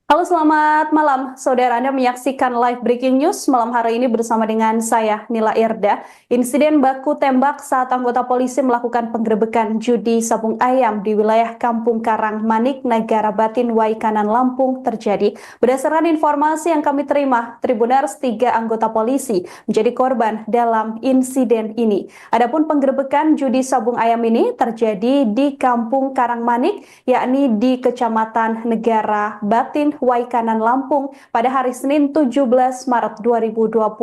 Halo, selamat malam. Saudara, Anda menyaksikan live breaking news malam hari ini bersama dengan saya, Nila Irda. Insiden baku tembak saat anggota polisi melakukan penggerebekan judi sabung ayam di wilayah Kampung Karang Manik, Negara Batin, Waikanan, Lampung terjadi. Berdasarkan informasi yang kami terima, Tribuners 3 anggota polisi menjadi korban dalam insiden ini. Adapun penggerebekan judi sabung ayam ini terjadi di Kampung Karang Manik, yakni di Kecamatan Negara Batin, Waikanan, Lampung pada hari Senin 17 Maret 2025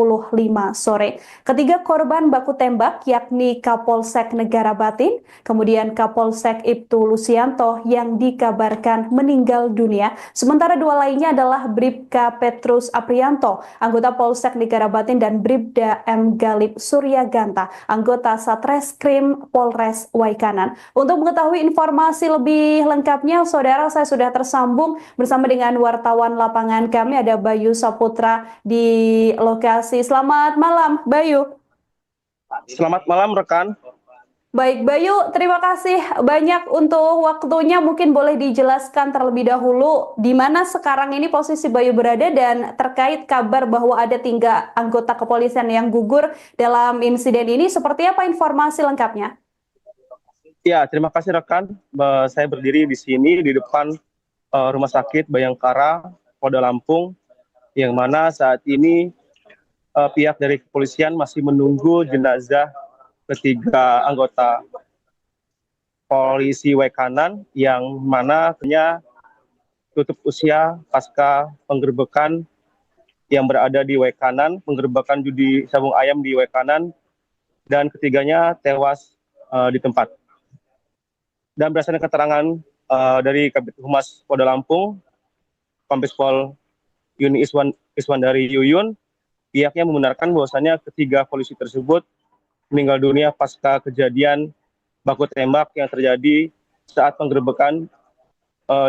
sore. Ketiga korban baku tembak yakni Kapolsek Negara Batin, kemudian Kapolsek Ibtu Lusianto yang dikabarkan meninggal dunia. Sementara dua lainnya adalah Bribka Petrus Aprianto, anggota Polsek Negara Batin, dan Bribda M. Galib Suryaganta, anggota Satreskrim Polres Waikanan. Untuk mengetahui informasi lebih lengkapnya, saudara, saya sudah tersambung bersama dengan wartawan lapangan kami, ada Bayu Saputra di lokasi. Selamat malam, Bayu. Selamat malam, rekan. Baik, Bayu, terima kasih banyak untuk waktunya. Mungkin boleh dijelaskan terlebih dahulu di mana sekarang ini posisi Bayu berada dan terkait kabar bahwa ada 3 anggota kepolisian yang gugur dalam insiden ini. Seperti apa informasi lengkapnya? Ya, terima kasih rekan. Saya berdiri di sini di depan Rumah Sakit Bayangkara, Polda Lampung, yang mana saat ini pihak dari kepolisian masih menunggu jenazah ketiga anggota polisi Waikanan yang mana punya tutup usia pasca penggerbekan yang berada di Waikanan, penggerbekan judi sabung ayam di Waikanan, dan ketiganya tewas di tempat. Dan berdasarkan keterangan dari Kabid Humas Polda Lampung, Kombes Pol Yuni Iswandari Yuyun, pihaknya membenarkan bahwasannya ketiga polisi tersebut meninggal dunia pasca kejadian baku tembak yang terjadi saat penggerebekan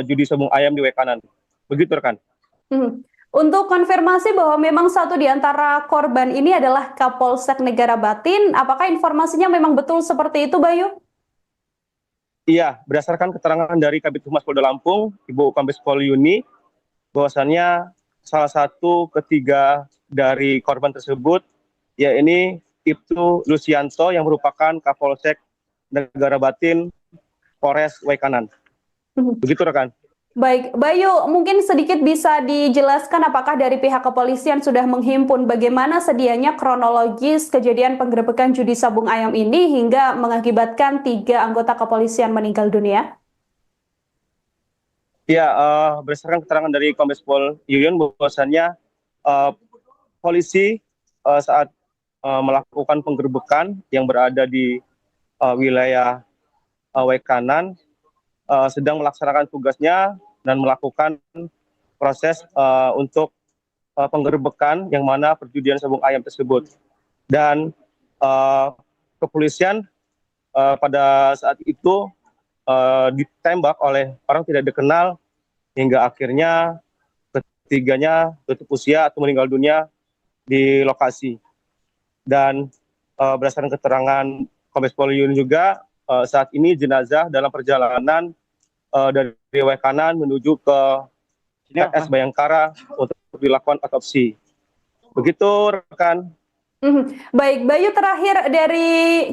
judi sabung ayam di Waikanan. Begitu, rekan. Untuk konfirmasi bahwa memang satu di antara korban ini adalah Kapolsek Negara Batin, apakah informasinya memang betul seperti itu, Bayu? Iya, berdasarkan keterangan dari Kabid Humas Polda Lampung, Ibu Kombes Pol Yuni, bahwasannya salah satu ketiga dari korban tersebut, yaitu Ibtu Lusianto yang merupakan Kapolsek Negara Batin Polres Waikanan. Begitu, rekan. Baik, Bayu, mungkin sedikit bisa dijelaskan apakah dari pihak kepolisian sudah menghimpun bagaimana sedianya kronologis kejadian penggerebekan judi sabung ayam ini hingga mengakibatkan 3 anggota kepolisian meninggal dunia? Ya, berdasarkan keterangan dari Kombes Pol Yuyun, bahwasannya polisi saat melakukan penggerebekan yang berada di wilayah Waikanan sedang melaksanakan tugasnya dan melakukan proses untuk penggerebekan yang mana perjudian sabung ayam tersebut. Dan kepolisian pada saat itu ditembak oleh orang tidak dikenal hingga akhirnya ketiganya tutup usia atau meninggal dunia di lokasi. Dan berdasarkan keterangan Kombes Pol Yun juga, saat ini jenazah dalam perjalanan dari Waikanan menuju ke RS Bayangkara untuk dilakukan otopsi. Begitu, rekan. Baik, Bayu, terakhir dari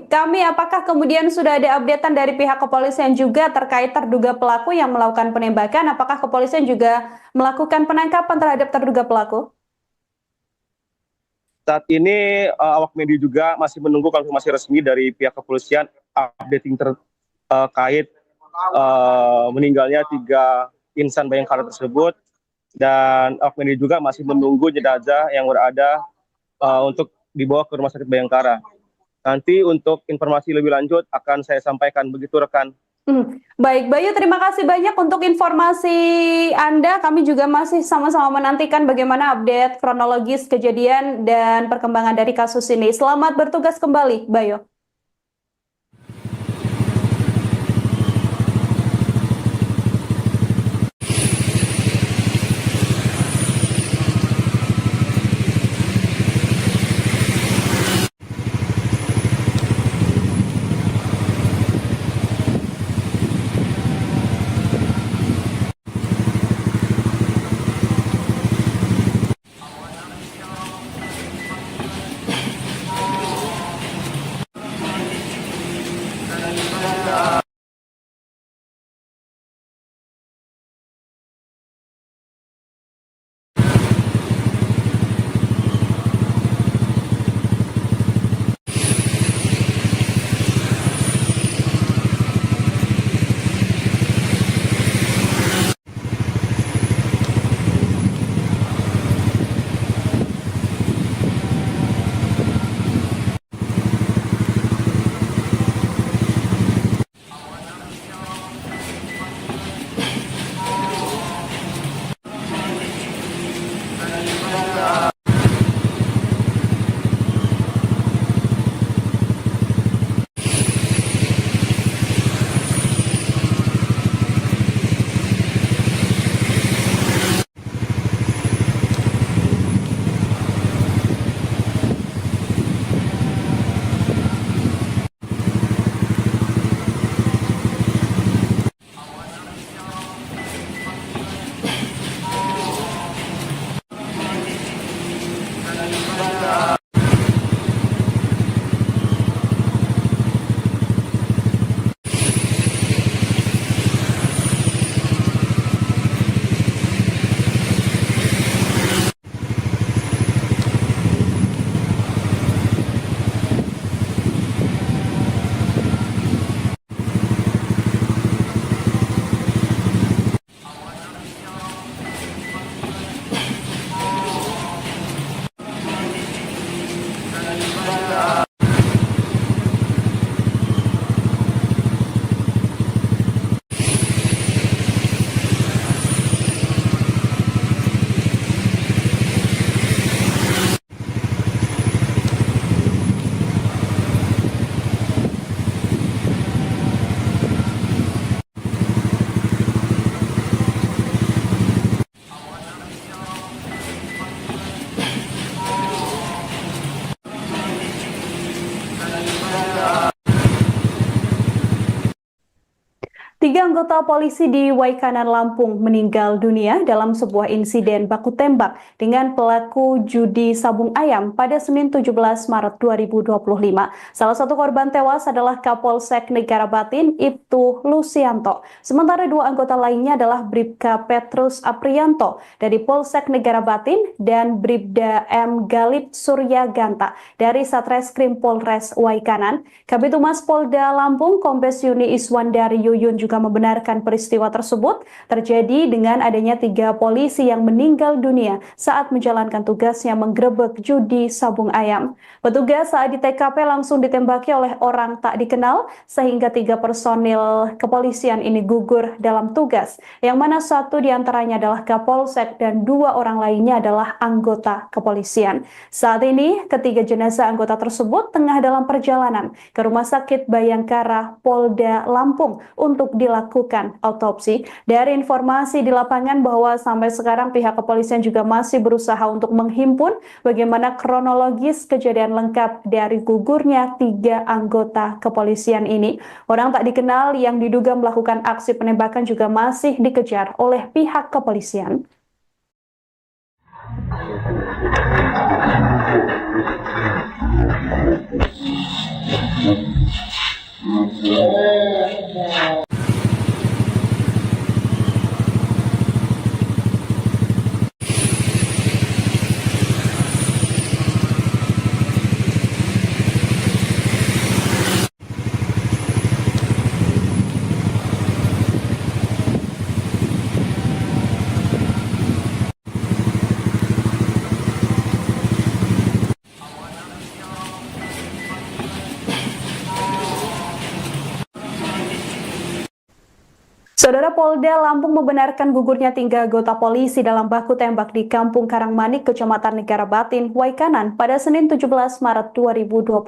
kami, apakah kemudian sudah ada updatean dari pihak kepolisian juga terkait terduga pelaku yang melakukan penembakan? Apakah kepolisian juga melakukan penangkapan terhadap terduga pelaku? Saat ini awak media juga masih menunggu konfirmasi resmi dari pihak kepolisian updating terkait meninggalnya 3 insan Bayangkara tersebut, dan awak media juga masih menunggu jenazah yang berada untuk dibawa ke Rumah Sakit Bayangkara. Nanti untuk informasi lebih lanjut akan saya sampaikan. Begitu, rekan. Baik, Bayu, terima kasih banyak untuk informasi Anda. Kami juga masih sama-sama menantikan bagaimana update kronologis kejadian dan perkembangan dari kasus ini. Selamat bertugas kembali, Bayu. anggota polisi di Waikanan, Lampung meninggal dunia dalam sebuah insiden baku tembak dengan pelaku judi sabung ayam pada Senin 17 Maret 2025. Salah satu korban tewas adalah Kapolsek Negara Batin, Ibtu Lusianto. Sementara dua anggota lainnya adalah Bribka Petrus Aprianto dari Polsek Negara Batin dan Bribda M. Galip Suryaganta dari Satreskrim Polres Waikanan. Kabid Humas Polda Lampung, Kombes Yuni Iswandari Yuyun juga membenarkan peristiwa tersebut terjadi dengan adanya 3 polisi yang meninggal dunia saat menjalankan tugasnya menggerebek judi sabung ayam. Petugas saat di TKP langsung ditembaki oleh orang tak dikenal sehingga 3 personil kepolisian ini gugur dalam tugas, yang mana satu diantaranya adalah Kapolsek dan 2 orang lainnya adalah anggota kepolisian. Saat ini, ketiga jenazah anggota tersebut tengah dalam perjalanan ke Rumah Sakit Bayangkara Polda Lampung untuk dilakukan autopsi. Dari informasi di lapangan bahwa sampai sekarang pihak kepolisian juga masih berusaha untuk menghimpun bagaimana kronologis kejadian lengkap dari gugurnya 3 anggota kepolisian ini. Orang tak dikenal yang diduga melakukan aksi penembakan juga masih dikejar oleh pihak kepolisian. Saudara, Polda Lampung membenarkan gugurnya 3 anggota polisi dalam baku tembak di Kampung Karangmanik, Kecamatan Negara Batin, Waikanan pada Senin 17 Maret 2025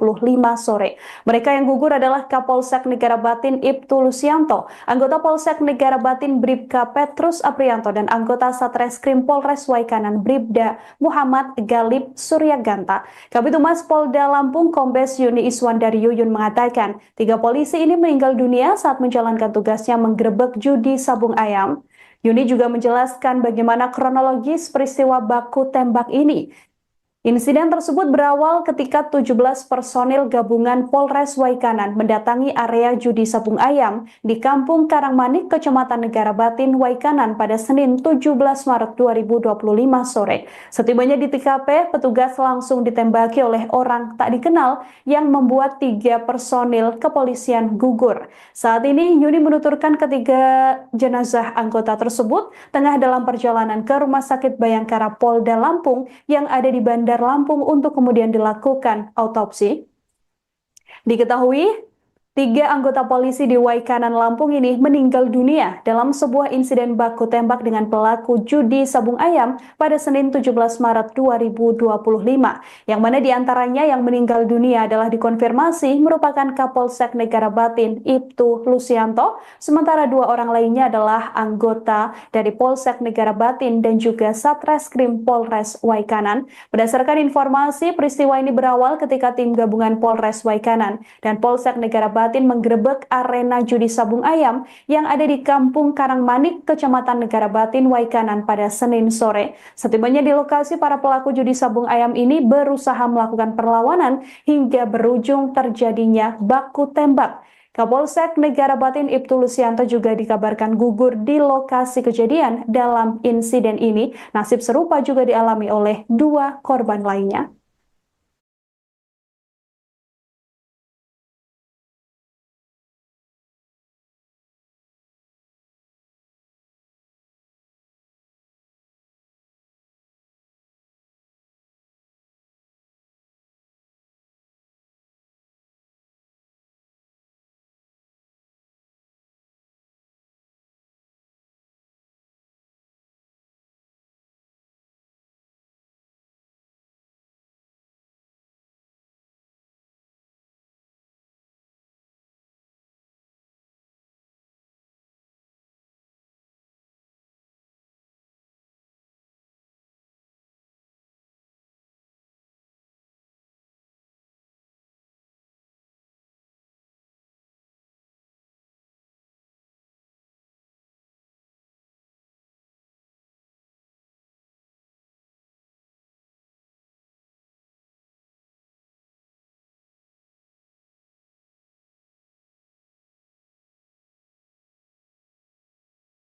sore. Mereka yang gugur adalah Kapolsek Negara Batin Ibtu Lusianto, anggota Polsek Negara Batin Bribka Petrus Aprianto, dan anggota Satreskrim Polres Waikanan Bribda Muhammad Galip Suryaganta. Kabid Humas Polda Lampung, Kombes Yuni Iswandari Yuyun mengatakan 3 polisi ini meninggal dunia saat menjalankan tugasnya menggerebek judi sabung ayam. Yuni juga menjelaskan bagaimana kronologis peristiwa baku tembak ini. Insiden tersebut berawal ketika 17 personil gabungan Polres Waikanan mendatangi area judi sabung ayam di Kampung Karangmanik, Kecamatan Negara Batin, Waikanan pada Senin 17 Maret 2025 sore. Setibanya di TKP, petugas langsung ditembaki oleh orang tak dikenal yang membuat 3 personil kepolisian gugur. Saat ini, Yuni menuturkan ketiga jenazah anggota tersebut tengah dalam perjalanan ke Rumah Sakit Bayangkara Polda Lampung yang ada di Bandar Lampung untuk kemudian dilakukan autopsi. Diketahui 3 anggota polisi di Waikanan, Lampung ini meninggal dunia dalam sebuah insiden baku tembak dengan pelaku judi sabung ayam pada Senin 17 Maret 2025, yang mana diantaranya yang meninggal dunia adalah dikonfirmasi merupakan Kapolsek Negara Batin Ibtu Lusianto, sementara 2 orang lainnya adalah anggota dari Polsek Negara Batin dan juga Satreskrim Polres Waikanan. Berdasarkan informasi, peristiwa ini berawal ketika tim gabungan Polres Waikanan dan Polsek Negara Batin menggerebek arena judi sabung ayam yang ada di Kampung Karangmanik, Kecamatan Negara Batin, Waikanan pada Senin sore. Setibanya di lokasi, para pelaku judi sabung ayam ini berusaha melakukan perlawanan hingga berujung terjadinya baku tembak. Kapolsek Negara Batin Ibtu Lusianto juga dikabarkan gugur di lokasi kejadian dalam insiden ini. Nasib serupa juga dialami oleh 2 korban lainnya.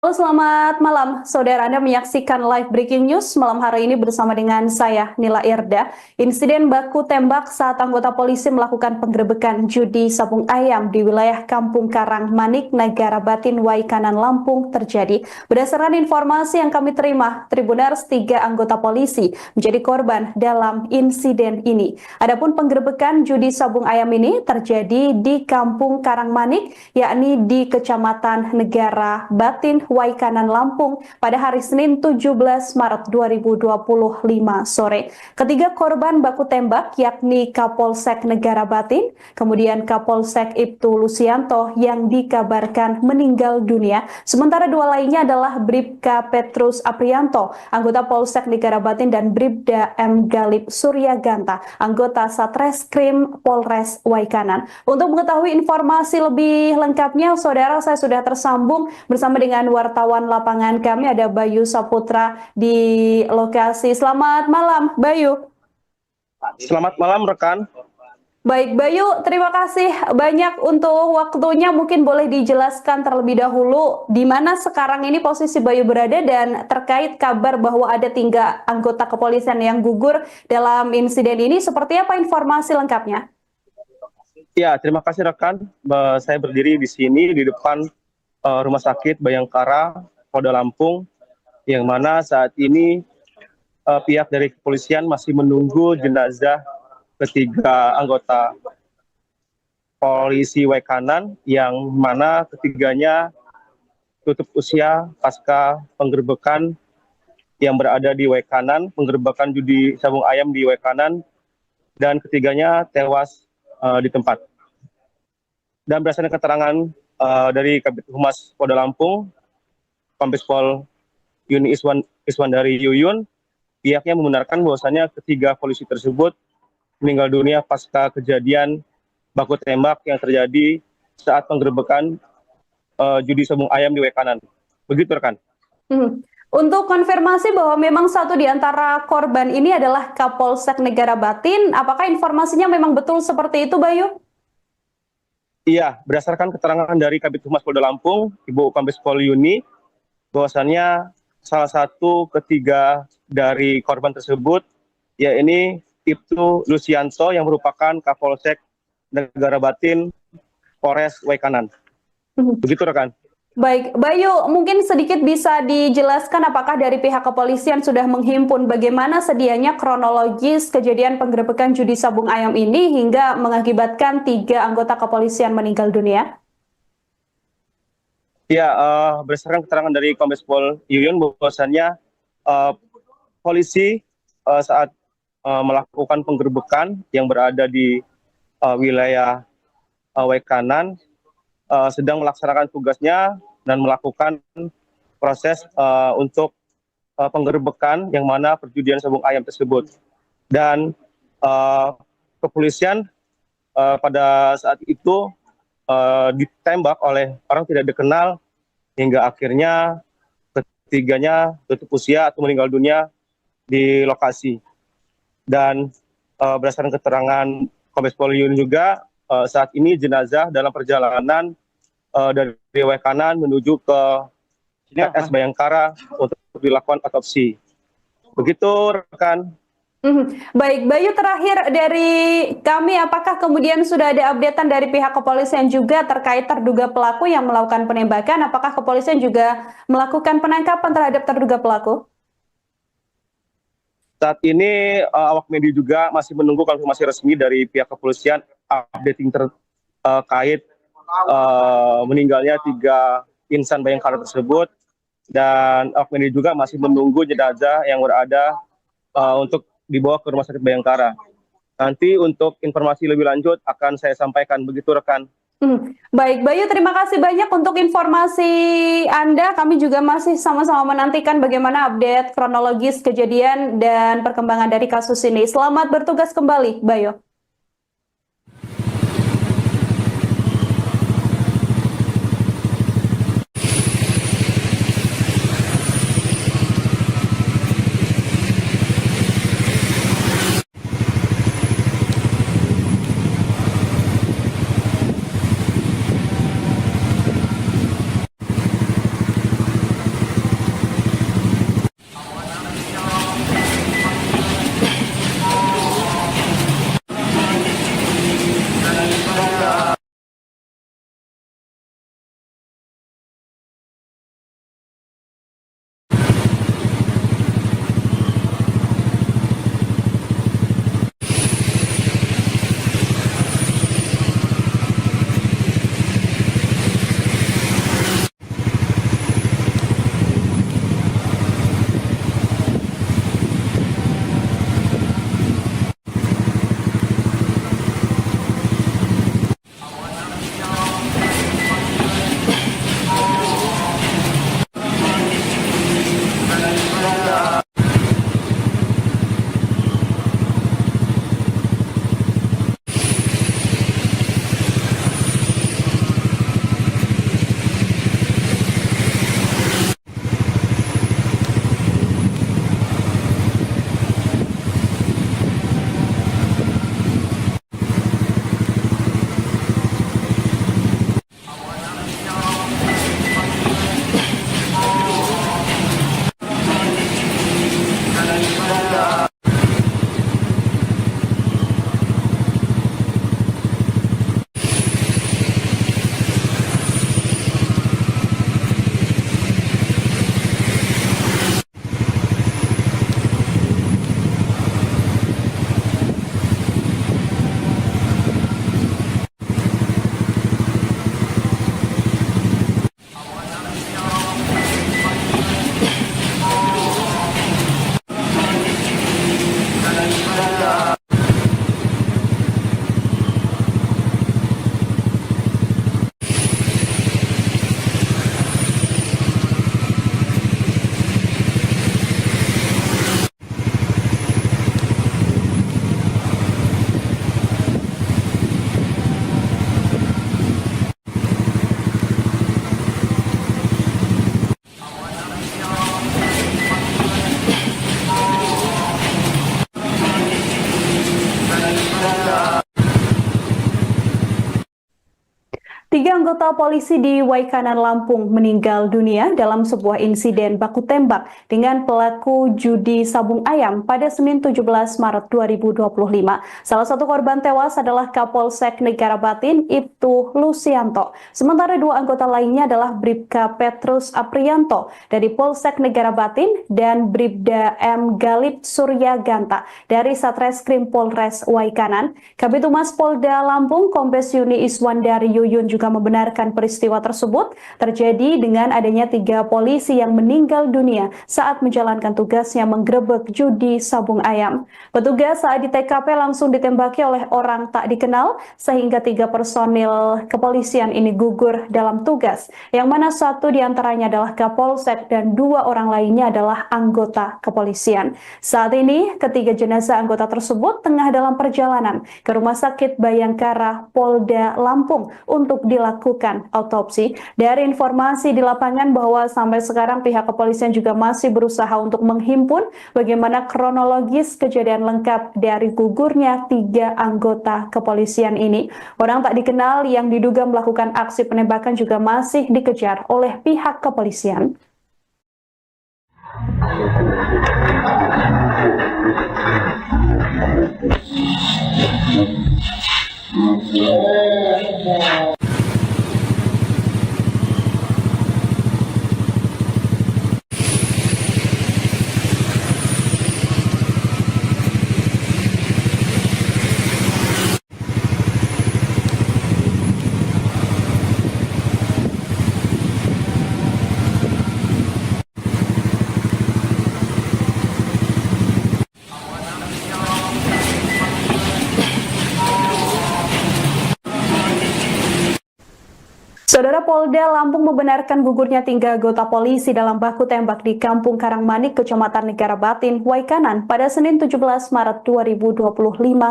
Halo, selamat malam. Saudara, Anda menyaksikan live breaking news malam hari ini bersama dengan saya, Nila Irda. Insiden baku tembak saat anggota polisi melakukan penggerebekan judi sabung ayam di wilayah Kampung Karang Manik, Negara Batin, Waikanan, Lampung terjadi. Berdasarkan informasi yang kami terima, Tribuners 3 anggota polisi menjadi korban dalam insiden ini. Adapun penggerebekan judi sabung ayam ini terjadi di Kampung Karang Manik, yakni di Kecamatan Negara Batin, Waikanan, Lampung pada hari Senin 17 Maret 2025 sore. Ketiga korban baku tembak yakni Kapolsek Negara Batin, kemudian Kapolsek Ibtu Lusianto yang dikabarkan meninggal dunia. Sementara dua lainnya adalah Bribka Petrus Aprianto, anggota Polsek Negara Batin, dan Bribda M. Galib Suryaganta, anggota Satreskrim Polres Waikanan. Untuk mengetahui informasi lebih lengkapnya, saudara, saya sudah tersambung bersama dengan wartawan lapangan kami, ada Bayu Saputra di lokasi. Selamat malam, Bayu. Selamat malam rekan. Baik, Bayu, terima kasih banyak untuk waktunya. Mungkin boleh dijelaskan terlebih dahulu di mana sekarang ini posisi Bayu berada dan terkait kabar bahwa ada 3 anggota kepolisian yang gugur dalam insiden ini. Seperti apa informasi lengkapnya? Ya, terima kasih rekan. Saya berdiri di sini di depan Rumah Sakit Bayangkara, Polda Lampung, yang mana saat ini pihak dari kepolisian masih menunggu jenazah ketiga anggota polisi Waikanan, yang mana ketiganya tutup usia pasca penggerebekan yang berada di Waikanan, penggerebekan judi sabung ayam di Waikanan, dan ketiganya tewas di tempat. Dan berdasarkan keterangan dari Kabid Humas Polda Lampung, Kombes Pol Yuni Iswandari Yuyun, pihaknya membenarkan bahwasannya ketiga polisi tersebut meninggal dunia pasca kejadian baku tembak yang terjadi saat penggerebekan judi sabung ayam di Waikanan. Begitu rekan. Untuk konfirmasi bahwa memang satu di antara korban ini adalah Kapolsek Negara Batin, apakah informasinya memang betul seperti itu, Bayu? Iya, berdasarkan keterangan dari Kabid Humas Polda Lampung, Ibu Kombes Pol Yuni, bahwasannya salah satu ketiga dari korban tersebut, yaitu Ibtu Lusianto yang merupakan Kapolsek Negara Batin Polres Waikanan. Begitu rekan. Baik, Bayu, mungkin sedikit bisa dijelaskan apakah dari pihak kepolisian sudah menghimpun bagaimana sedianya kronologis kejadian penggerebekan judi sabung ayam ini hingga mengakibatkan 3 anggota kepolisian meninggal dunia? Ya, berdasarkan keterangan dari Kombes Pol Yuyun, bahwasannya polisi saat melakukan penggerebekan yang berada di wilayah Waikanan sedang melaksanakan tugasnya dan melakukan proses untuk penggerebekan yang mana perjudian sabung ayam tersebut. Dan kepolisian pada saat itu ditembak oleh orang tidak dikenal hingga akhirnya ketiganya tutup usia atau meninggal dunia di lokasi. Dan berdasarkan keterangan Kombes Pol Yun juga, saat ini jenazah dalam perjalanan dari Waikanan menuju ke RS Bayangkara untuk dilakukan otopsi. Begitu rekan. Baik, Bayu, terakhir dari kami, apakah kemudian sudah ada updatean dari pihak kepolisian juga terkait terduga pelaku yang melakukan penembakan? Apakah kepolisian juga melakukan penangkapan terhadap terduga pelaku? Saat ini awak media juga masih menunggu konfirmasi resmi dari pihak kepolisian updating terkait meninggalnya 3 insan Bayangkara tersebut, dan awak media juga masih menunggu jenazah yang berada untuk dibawa ke Rumah Sakit Bayangkara. Nanti untuk informasi lebih lanjut akan saya sampaikan, begitu rekan. Baik, Bayu, terima kasih banyak untuk informasi Anda. Kami juga masih sama-sama menantikan bagaimana update kronologis kejadian dan perkembangan dari kasus ini. Selamat bertugas kembali, Bayu. Tiga anggota polisi di Waikanan, Lampung meninggal dunia dalam sebuah insiden baku tembak dengan pelaku judi sabung ayam pada Senin 17 Maret 2025. Salah satu korban tewas adalah Kapolsek Negara Batin, Ibtu Lusianto. Sementara dua anggota lainnya adalah Bribka Petrus Aprianto dari Polsek Negara Batin dan Bribda M. Galip Suryaganta dari Satreskrim Polres Waikanan. Kabid Humas Polda Lampung, Kombes Yuni Iswandari Yuyun juga membenarkan peristiwa tersebut terjadi dengan adanya tiga polisi yang meninggal dunia saat menjalankan tugasnya menggerebek judi sabung ayam. Petugas saat di TKP langsung ditembaki oleh orang tak dikenal sehingga tiga personil kepolisian ini gugur dalam tugas, yang mana satu diantaranya adalah Kapolsek dan dua orang lainnya adalah anggota kepolisian. Saat ini ketiga jenazah anggota tersebut tengah dalam perjalanan ke Rumah Sakit Bayangkara Polda Lampung untuk dilakukan autopsi. Dari informasi di lapangan bahwa sampai sekarang pihak kepolisian juga masih berusaha untuk menghimpun bagaimana kronologis kejadian lengkap dari gugurnya tiga anggota kepolisian ini. Orang tak dikenal yang diduga melakukan aksi penembakan juga masih dikejar oleh pihak kepolisian. Saudara, Polda Lampung membenarkan gugurnya tiga anggota polisi dalam baku tembak di Kampung Karangmanik, Kecamatan Negara Batin, Waikanan pada Senin 17 Maret 2025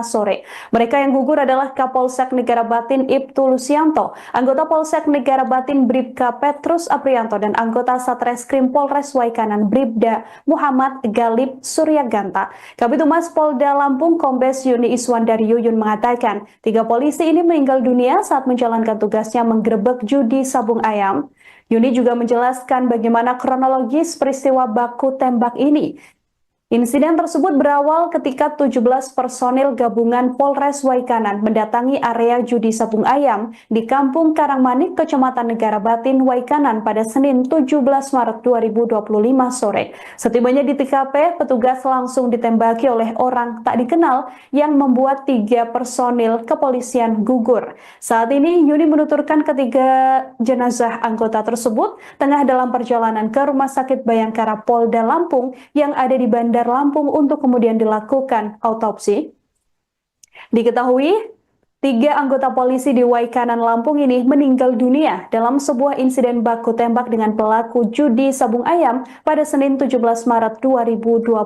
sore. Mereka yang gugur adalah Kapolsek Negara Batin Ibtu Lusianto, anggota Polsek Negara Batin Bribka Petrus Aprianto, dan anggota Satreskrim Polres Waikanan Bribda Muhammad Galip Suryaganta. Kabid Humas Polda Lampung, Kombes Yuni Iswandari Yuyun mengatakan, tiga polisi ini meninggal dunia saat menjalankan tugasnya menggerebek judi sabung ayam. Yuni juga menjelaskan bagaimana kronologis peristiwa baku tembak ini. Insiden tersebut berawal ketika 17 personil gabungan Polres Waikanan mendatangi area judi sabung ayam di Kampung Karangmanik, Kecamatan Negara Batin, Waikanan pada Senin 17 Maret 2025 sore. Setibanya di TKP, petugas langsung ditembaki oleh orang tak dikenal yang membuat tiga personil kepolisian gugur. Saat ini Yuni menuturkan ketiga jenazah anggota tersebut tengah dalam perjalanan ke Rumah Sakit Bayangkara Polda Lampung yang ada di Bandar Lampung untuk kemudian dilakukan autopsi. Diketahui, tiga anggota polisi di Waikanan, Lampung ini meninggal dunia dalam sebuah insiden baku tembak dengan pelaku judi sabung ayam pada Senin 17 Maret 2025,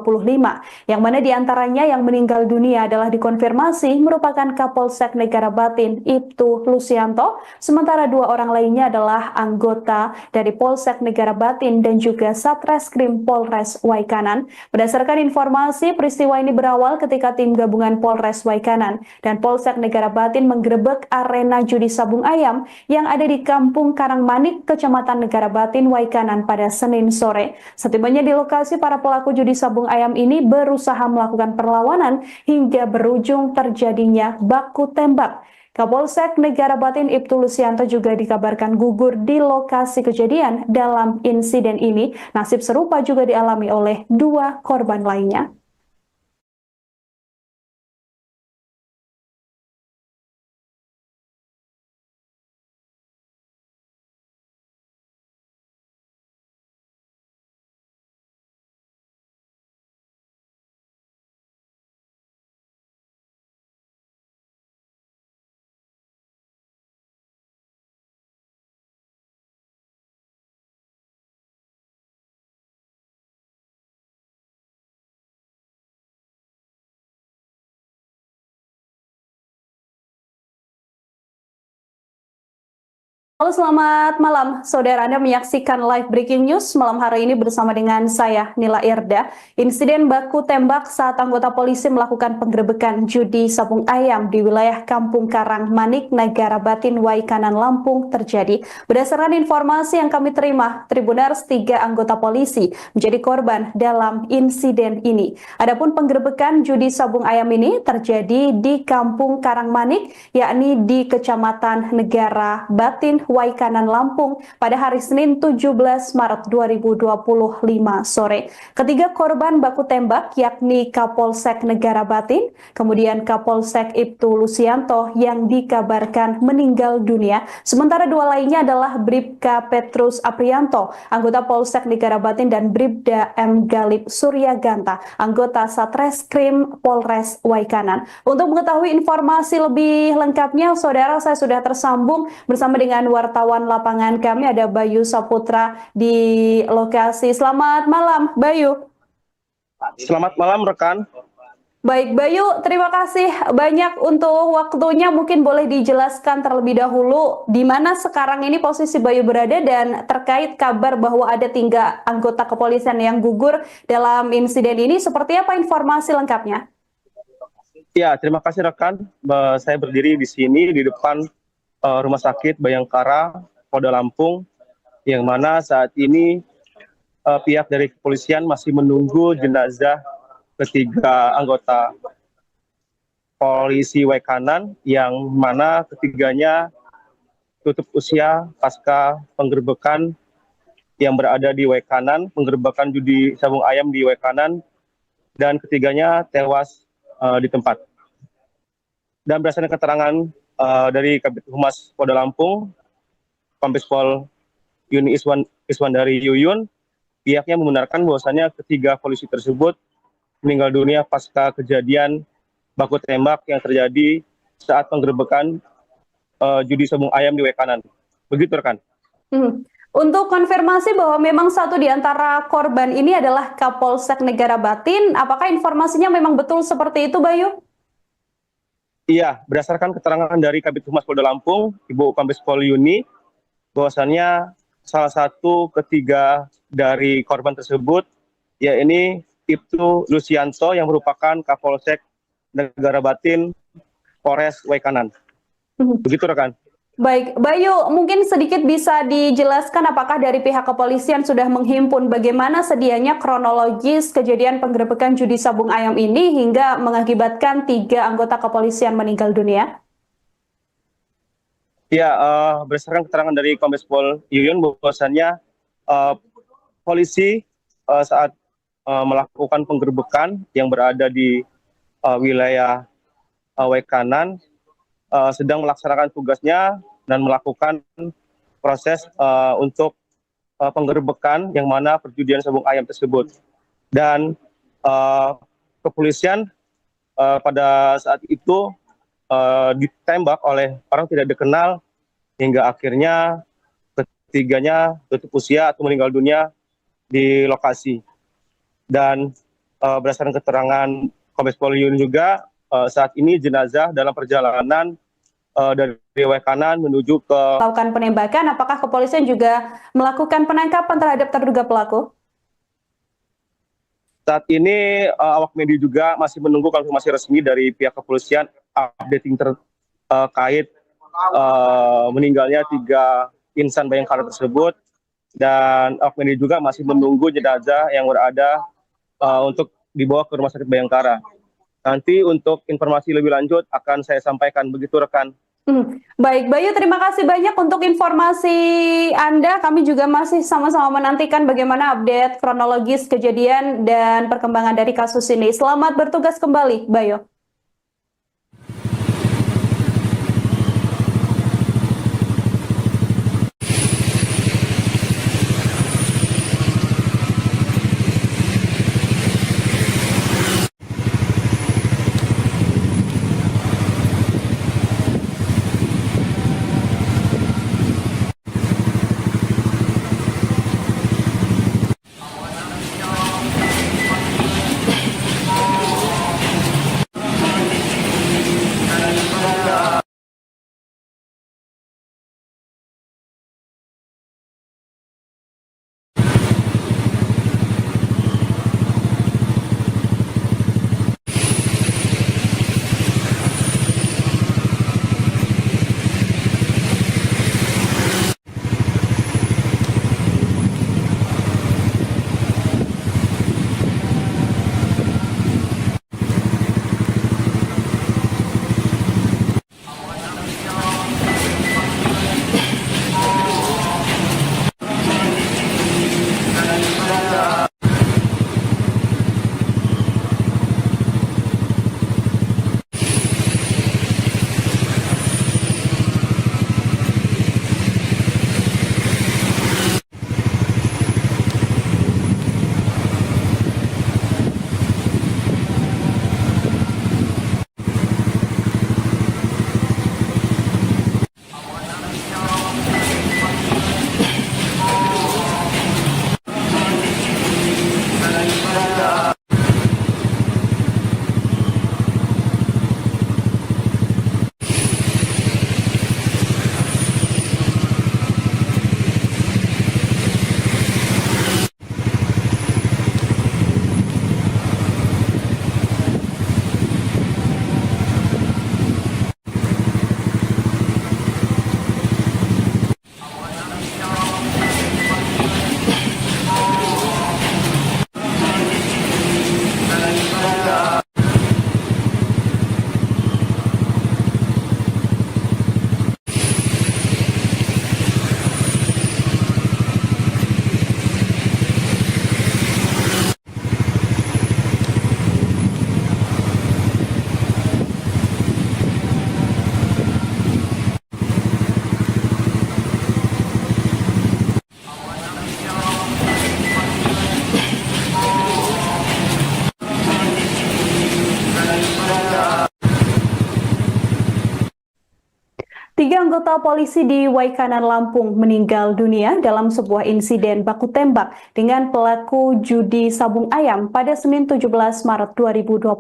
yang mana diantaranya yang meninggal dunia adalah dikonfirmasi merupakan Kapolsek Negara Batin Ibtu Lusianto, sementara dua orang lainnya adalah anggota dari Polsek Negara Batin dan juga Satreskrim Polres Waikanan. Berdasarkan informasi, peristiwa ini berawal ketika tim gabungan Polres Waikanan dan Polsek Negara Batin menggerebek arena judi sabung ayam yang ada di Kampung Karangmanik, Kecamatan Negara Batin, Waikanan pada Senin sore. Setibanya di lokasi, para pelaku judi sabung ayam ini berusaha melakukan perlawanan hingga berujung terjadinya baku tembak. Kapolsek Negara Batin Ibtu Lusianto juga dikabarkan gugur di lokasi kejadian dalam insiden ini. Nasib serupa juga dialami oleh dua korban lainnya. Halo, selamat malam, saudara. Anda menyaksikan live breaking news malam hari ini bersama dengan saya, Nila Irda. Insiden baku tembak saat anggota polisi melakukan penggerebekan judi sabung ayam di wilayah Kampung Karang Manik, Negara Batin, Waikanan, Lampung terjadi. Berdasarkan informasi yang kami terima, Tribuners 3 anggota polisi menjadi korban dalam insiden ini. Adapun penggerebekan judi sabung ayam ini terjadi di Kampung Karang Manik, yakni di Kecamatan Negara Batin, Waikanan, Lampung pada hari Senin 17 Maret 2025 sore. Ketiga korban baku tembak yakni Kapolsek Negara Batin, kemudian Kapolsek Ibtu Lusianto yang dikabarkan meninggal dunia. Sementara dua lainnya adalah Bribka Petrus Aprianto, anggota Polsek Negara Batin, dan Bribda M. Galib Suryaganta, anggota Satreskrim Polres Waikanan. Untuk mengetahui informasi lebih lengkapnya, saudara, saya sudah tersambung bersama dengan wartawan lapangan kami, ada Bayu Saputra di lokasi. Selamat malam, Bayu. Selamat malam rekan. Baik, Bayu, terima kasih banyak untuk waktunya. Mungkin boleh dijelaskan terlebih dahulu di mana sekarang ini posisi Bayu berada dan terkait kabar bahwa ada 3 anggota kepolisian yang gugur dalam insiden ini. Seperti apa informasi lengkapnya? Ya, terima kasih rekan. Saya berdiri di sini di depan Rumah Sakit Bayangkara, Polda Lampung, yang mana saat ini pihak dari kepolisian masih menunggu jenazah ketiga anggota polisi Waikanan, yang mana ketiganya tutup usia pasca penggerebekan yang berada di Waikanan, penggerebekan judi sabung ayam di Waikanan, dan ketiganya tewas di tempat. Dan berdasarkan keterangan dari Kabid Humas Polda Lampung, Kombes Pol Yuni Iswandari Yuyun, pihaknya membenarkan bahwasannya ketiga polisi tersebut meninggal dunia pasca kejadian baku tembak yang terjadi saat penggerebekan judi sabung ayam di Waikanan. Begitu rekan. Untuk konfirmasi bahwa memang satu di antara korban ini adalah Kapolsek Negara Batin, apakah informasinya memang betul seperti itu, Bayu? Iya, berdasarkan keterangan dari Kabid Humas Polda Lampung, Ibu Kombes Pol Yuni, bahwasannya salah satu ketiga dari korban tersebut, yaitu Ibtu Lusianto yang merupakan Kapolsek Negara Batin Polres Waikanan. Begitu rekan. Baik, Bayu, mungkin sedikit bisa dijelaskan apakah dari pihak kepolisian sudah menghimpun bagaimana sedianya kronologis kejadian penggerebekan judi sabung ayam ini hingga mengakibatkan 3 anggota kepolisian meninggal dunia? Ya, berdasarkan keterangan dari Kombes Pol Yuyun, bahwasannya polisi saat melakukan penggerebekan yang berada di wilayah Waikanan sedang melaksanakan tugasnya dan melakukan proses untuk penggerebekan yang mana perjudian sabung ayam tersebut. Dan kepolisian pada saat itu ditembak oleh orang tidak dikenal hingga akhirnya ketiganya tutup usia atau meninggal dunia di lokasi. Dan berdasarkan keterangan Kombes Pol Yun juga, saat ini jenazah dalam perjalanan dari Waikanan menuju ke Melakukan penembakan, apakah kepolisian juga melakukan penangkapan terhadap terduga pelaku? Saat ini awak media juga masih menunggu konfirmasi resmi dari pihak kepolisian updating terkait meninggalnya 3 insan Bayangkara tersebut, dan awak media juga masih menunggu jenazah yang berada untuk dibawa ke Rumah Sakit Bayangkara. Nanti untuk informasi lebih lanjut akan saya sampaikan, begitu rekan. Baik, Bayu, terima kasih banyak untuk informasi Anda. Kami juga masih sama-sama menantikan bagaimana update kronologis kejadian dan perkembangan dari kasus ini. Selamat bertugas kembali, Bayu. Tiga anggota polisi di Waikanan, Lampung meninggal dunia dalam sebuah insiden baku tembak dengan pelaku judi sabung ayam pada Senin 17 Maret 2025.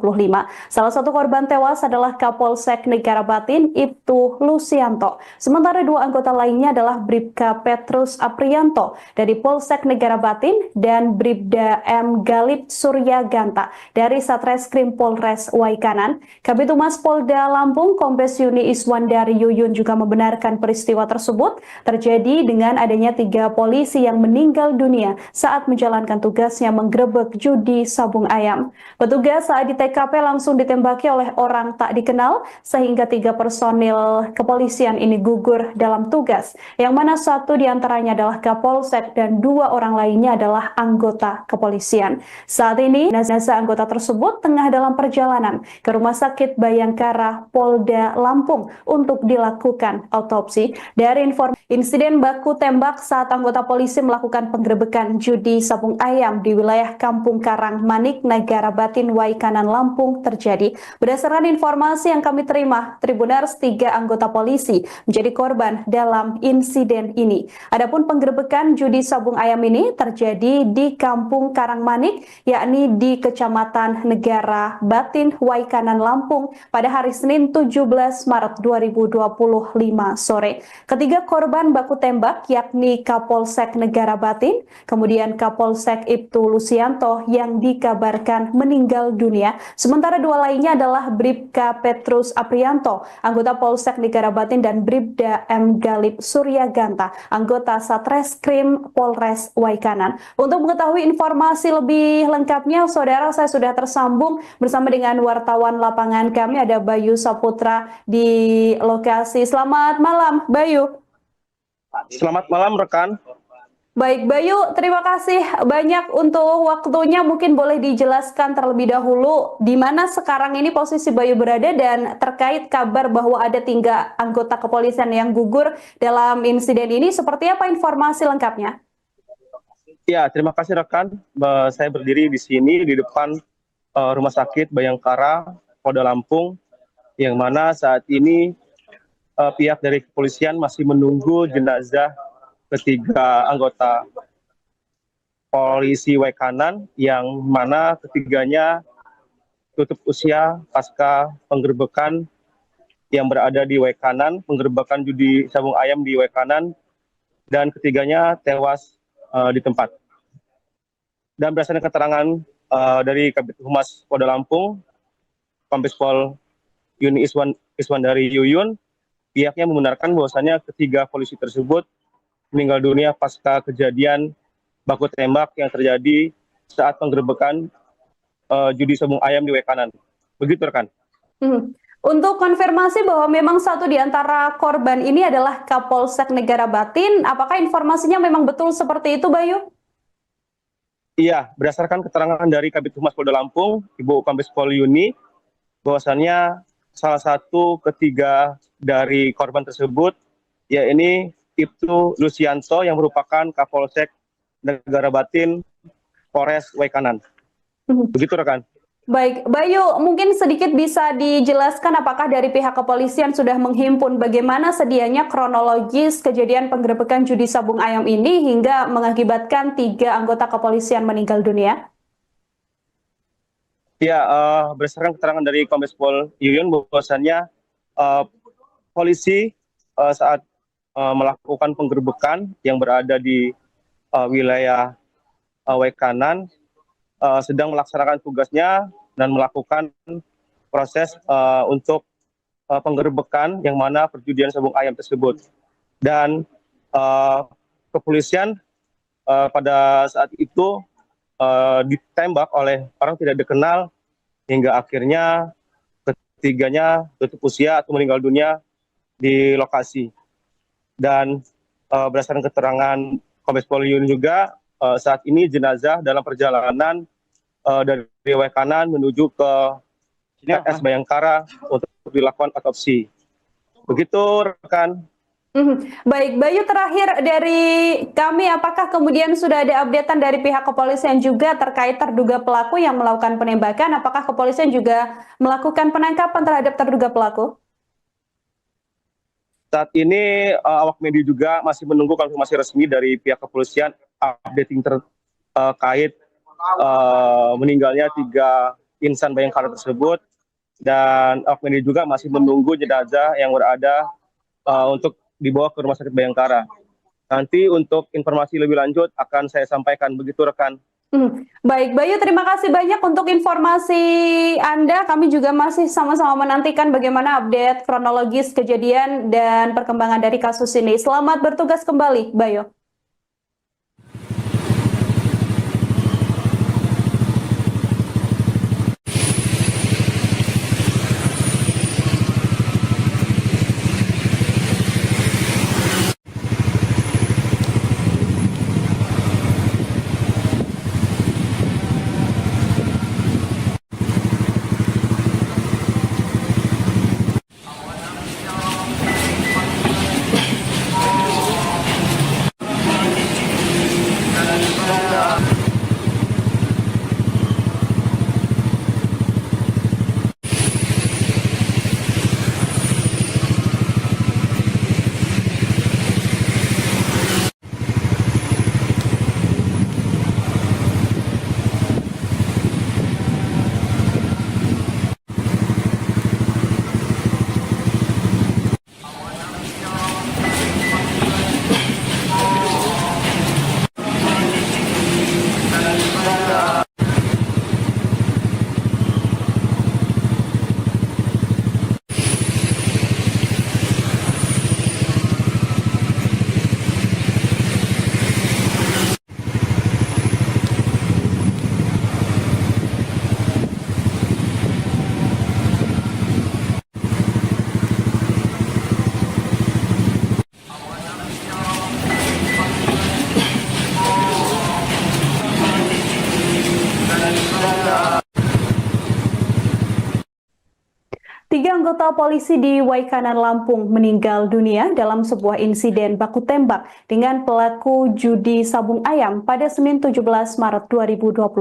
Salah satu korban tewas adalah Kapolsek Negara Batin, Ibtu Lusianto. Sementara dua anggota lainnya adalah Bribka Petrus Aprianto dari Polsek Negara Batin dan Bribda M. Galip Suryaganta dari Satreskrim Polres Waikanan. Kabid Humas Polda Lampung, Kombes Yuni Iswandari Yuyun juga membenarkan peristiwa tersebut terjadi dengan adanya tiga polisi yang meninggal dunia saat menjalankan tugasnya menggerebek judi sabung ayam. Petugas saat di TKP langsung ditembaki oleh orang tak dikenal sehingga tiga personil kepolisian ini gugur dalam tugas, yang mana satu diantaranya adalah Kapolsek dan dua orang lainnya adalah anggota kepolisian. Saat ini jenazah anggota tersebut tengah dalam perjalanan ke Rumah Sakit Bayangkara Polda Lampung untuk dilakukan autopsi. Dari insiden baku tembak saat anggota polisi melakukan penggerebekan judi sabung ayam di wilayah Kampung Karang Manik, Negara Batin, Waikanan, Lampung terjadi. Berdasarkan informasi yang kami terima, Tribuners, tiga anggota polisi menjadi korban dalam insiden ini. Adapun penggerebekan judi sabung ayam ini terjadi di Kampung Karang Manik, yakni di Kecamatan Negara Batin, Waikanan, Lampung pada hari Senin 17 Maret 2025 sore. Ketiga korban baku tembak yakni Kapolsek Negara Batin, kemudian Kapolsek Ibtu Lusianto yang dikabarkan meninggal dunia. Sementara dua lainnya adalah Bribka Petrus Aprianto, anggota Polsek Negara Batin, dan Bribda M. Galip Suryaganta, anggota Satreskrim Polres Waikanan. Untuk mengetahui informasi lebih lengkapnya, saudara, saya sudah tersambung bersama dengan wartawan lapangan kami, ada Bayu Saputra di lokasi. Selamat malam, Bayu. Selamat malam rekan. Baik, Bayu, terima kasih banyak untuk waktunya. Mungkin boleh dijelaskan terlebih dahulu di mana sekarang ini posisi Bayu berada dan terkait kabar bahwa ada tiga anggota kepolisian yang gugur dalam insiden ini. Seperti apa informasi lengkapnya? Ya, terima kasih rekan. Saya berdiri di sini di depan Rumah Sakit Bayangkara Polda Lampung, yang mana saat ini pihak dari kepolisian masih menunggu jenazah ketiga anggota polisi Waikanan, yang mana ketiganya tutup usia pasca penggerebekan yang berada di Waikanan, penggerebekan judi sabung ayam di Waikanan, dan ketiganya tewas di tempat. Dan berdasarkan keterangan dari Kabid Humas Polda Lampung, Kombes Pol Yuni Iswandari Yuyun, pihaknya membenarkan bahwasannya ketiga polisi tersebut meninggal dunia pasca kejadian baku tembak yang terjadi saat penggerebekan judi sabung ayam di Waikanan. Begitu rekan. Untuk konfirmasi bahwa memang satu di antara korban ini adalah Kapolsek Negara Batin, apakah informasinya memang betul seperti itu, Bayu? Iya, berdasarkan keterangan dari Kabid Humas Polda Lampung, Ibu Kombes Pol Yuni, bahwasannya salah satu ketiga dari korban tersebut, yakni Ibtu Lusianto yang merupakan Kapolsek Negara Batin Polres Waikanan. Begitu rekan. Baik, Bayu, mungkin sedikit bisa dijelaskan apakah dari pihak kepolisian sudah menghimpun bagaimana sedianya kronologis kejadian penggerebekan judi sabung ayam ini hingga mengakibatkan tiga anggota kepolisian meninggal dunia? Ya, berdasarkan keterangan dari Kombes Pol Yuyun, bahwasannya polisi saat melakukan penggerebekan yang berada di wilayah Waikanan sedang melaksanakan tugasnya dan melakukan proses untuk penggerebekan yang mana perjudian sabung ayam tersebut. Dan kepolisian pada saat itu ditembak oleh orang tidak dikenal hingga akhirnya ketiganya tutup usia atau meninggal dunia di lokasi. Dan berdasarkan keterangan Kombes Pol Yun juga, saat ini jenazah dalam perjalanan dari Waikanan menuju ke RS Bayangkara untuk dilakukan autopsi. Begitu rekan. Baik, Bayu, terakhir dari kami, apakah kemudian sudah ada updatean dari pihak kepolisian juga terkait terduga pelaku yang melakukan penembakan? Apakah kepolisian juga melakukan penangkapan terhadap terduga pelaku? Saat ini awak media juga masih menunggu konfirmasi resmi dari pihak kepolisian updating terkait meninggalnya 3 insan Bayangkara tersebut, dan awak media juga masih menunggu jenazah yang berada untuk dibawa ke Rumah Sakit Bayangkara. Nanti untuk informasi lebih lanjut akan saya sampaikan, begitu rekan. Baik, Bayu, terima kasih banyak untuk informasi Anda. Kami juga masih sama-sama menantikan bagaimana update kronologis kejadian dan perkembangan dari kasus ini. Selamat bertugas kembali, Bayu. Tiga anggota polisi di Waikanan, Lampung meninggal dunia dalam sebuah insiden baku tembak dengan pelaku judi sabung ayam pada Senin 17 Maret 2025.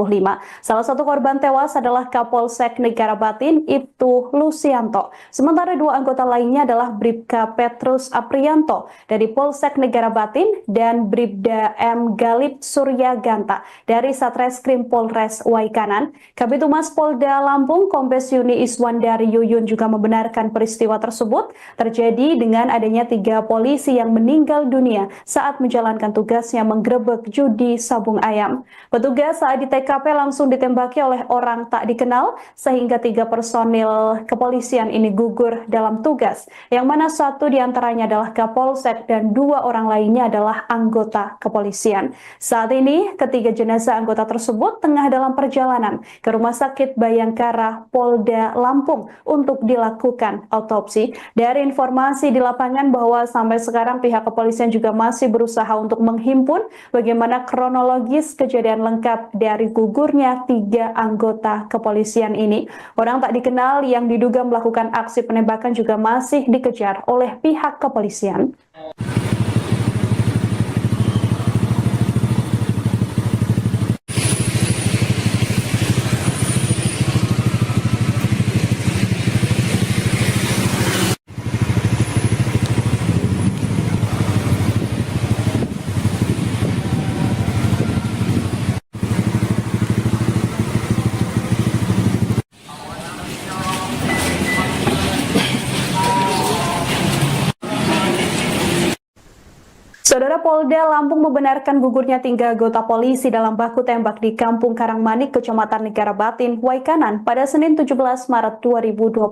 Salah satu korban tewas adalah Kapolsek Negara Batin, Ibtu Lusianto. Sementara 2 anggota lainnya adalah Bribka Petrus Aprianto dari Polsek Negara Batin dan Bribda M. Galip Suryaganta dari Satreskrim Polres Waikanan. Kabid Humas Polda Lampung, Kombes Yuni Iswandari Yuyun juga membenarkan peristiwa tersebut terjadi dengan adanya 3 polisi yang meninggal dunia saat menjalankan tugasnya menggerebek judi sabung ayam. Petugas saat di TKP langsung ditembaki oleh orang tak dikenal sehingga 3 personil kepolisian ini gugur dalam tugas, yang mana 1 diantaranya adalah Kapolsek dan 2 orang lainnya adalah anggota kepolisian. Saat ini ketiga jenazah anggota tersebut tengah dalam perjalanan ke Rumah Sakit Bayangkara Polda Lampung untuk dilakukan autopsi. Dari informasi di lapangan bahwa sampai sekarang pihak kepolisian juga masih berusaha untuk menghimpun bagaimana kronologis kejadian lengkap dari gugurnya 3 anggota kepolisian ini. Orang tak dikenal yang diduga melakukan aksi penembakan juga masih dikejar oleh pihak kepolisian. Saudara, Polda Lampung membenarkan gugurnya 3 anggota polisi dalam baku tembak di Kampung Karangmanik, Kecamatan Negara Batin, Waikanan pada Senin 17 Maret 2025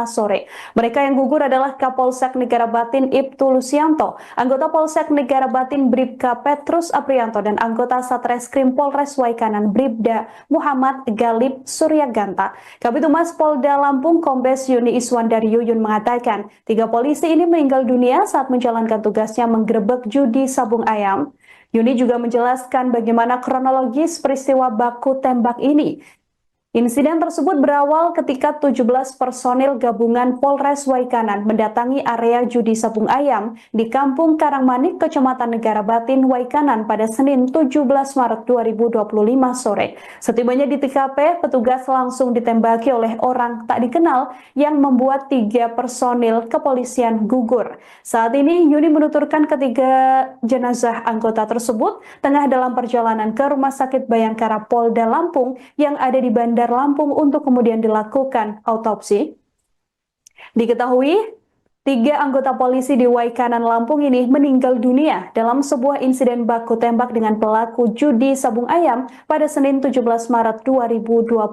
sore. Mereka yang gugur adalah Kapolsek Negara Batin Ibtu Lusianto, anggota Polsek Negara Batin Bribka Petrus Aprianto, dan anggota Satreskrim Polres Waikanan Bribda Muhammad Galip Suryaganta. Kabid Humas Polda Lampung, Kombes Yuni Iswandari Yuyun mengatakan 3 polisi ini meninggal dunia saat menjalankan tugasnya menggerebek judi sabung ayam. Yuni juga menjelaskan bagaimana kronologis peristiwa baku tembak ini. Insiden tersebut berawal ketika 17 personil gabungan Polres Waikanan mendatangi area judi sabung ayam di Kampung Karangmanik, Kecamatan Negara Batin, Waikanan pada Senin 17 Maret 2025 sore. Setibanya di TKP, petugas langsung ditembaki oleh orang tak dikenal yang membuat 3 personil kepolisian gugur. Saat ini Yuni menuturkan ketiga jenazah anggota tersebut tengah dalam perjalanan ke Rumah Sakit Bayangkara Polda Lampung yang ada di Bandar Lampung untuk kemudian dilakukan autopsi. Diketahui 3 anggota polisi di Waikanan, Lampung ini meninggal dunia dalam sebuah insiden baku tembak dengan pelaku judi sabung ayam pada Senin 17 Maret 2025,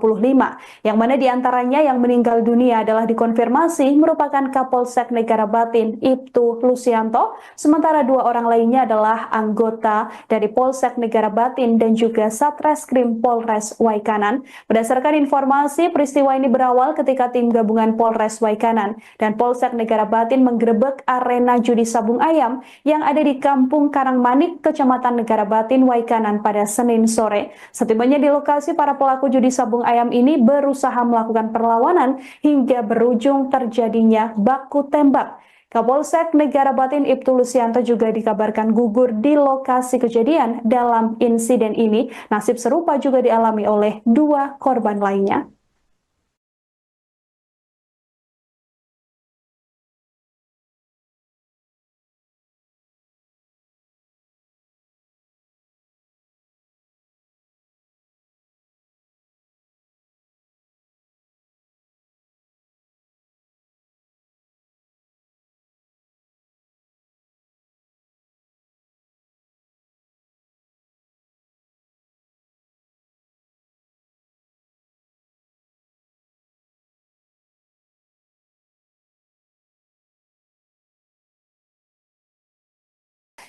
yang mana diantaranya yang meninggal dunia adalah dikonfirmasi merupakan Kapolsek Negara Batin Ibtu Lusianto, sementara 2 orang lainnya adalah anggota dari Polsek Negara Batin dan juga Satreskrim Polres Waikanan. Berdasarkan informasi, peristiwa ini berawal ketika tim gabungan Polres Waikanan dan Polsek Negara Batin menggerebek arena judi sabung ayam yang ada di Kampung Karangmanik, Kecamatan Negara Batin, Waikanan pada Senin sore. Setibanya di lokasi, para pelaku judi sabung ayam ini berusaha melakukan perlawanan hingga berujung terjadinya baku tembak. Kapolsek Negara Batin Ibtu Lusianto juga dikabarkan gugur di lokasi kejadian dalam insiden ini. Nasib serupa juga dialami oleh 2 korban lainnya.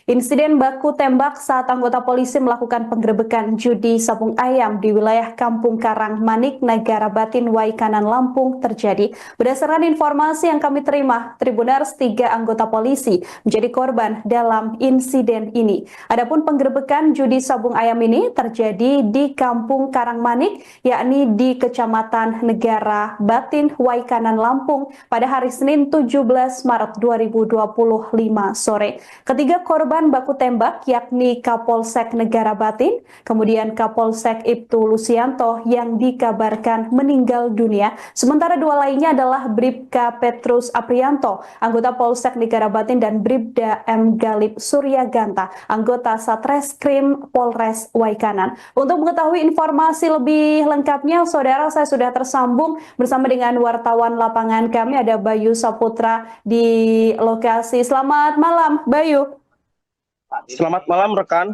Insiden baku tembak saat anggota polisi melakukan penggerebekan judi sabung ayam di wilayah Kampung Karangmanik, Negara Batin, Waikanan, Lampung terjadi. Berdasarkan informasi yang kami terima, Tribuners, 3 anggota polisi menjadi korban dalam insiden ini. Adapun penggerebekan judi sabung ayam ini terjadi di Kampung Karangmanik, yakni di Kecamatan Negara Batin, Waikanan, Lampung pada hari Senin 17 Maret 2025 sore. Ketiga korban baku tembak yakni Kapolsek Negara Batin, kemudian Kapolsek Ibtu Lusianto yang dikabarkan meninggal dunia, sementara 2 lainnya adalah Bribka Petrus Aprianto, anggota Polsek Negara Batin, dan Bribda M. Galib Suryaganta, anggota Satreskrim Polres Waikanan. Untuk mengetahui informasi lebih lengkapnya, saudara, saya sudah tersambung bersama dengan wartawan lapangan kami, ada Bayu Saputra di lokasi. Selamat malam, Bayu. Selamat malam rekan.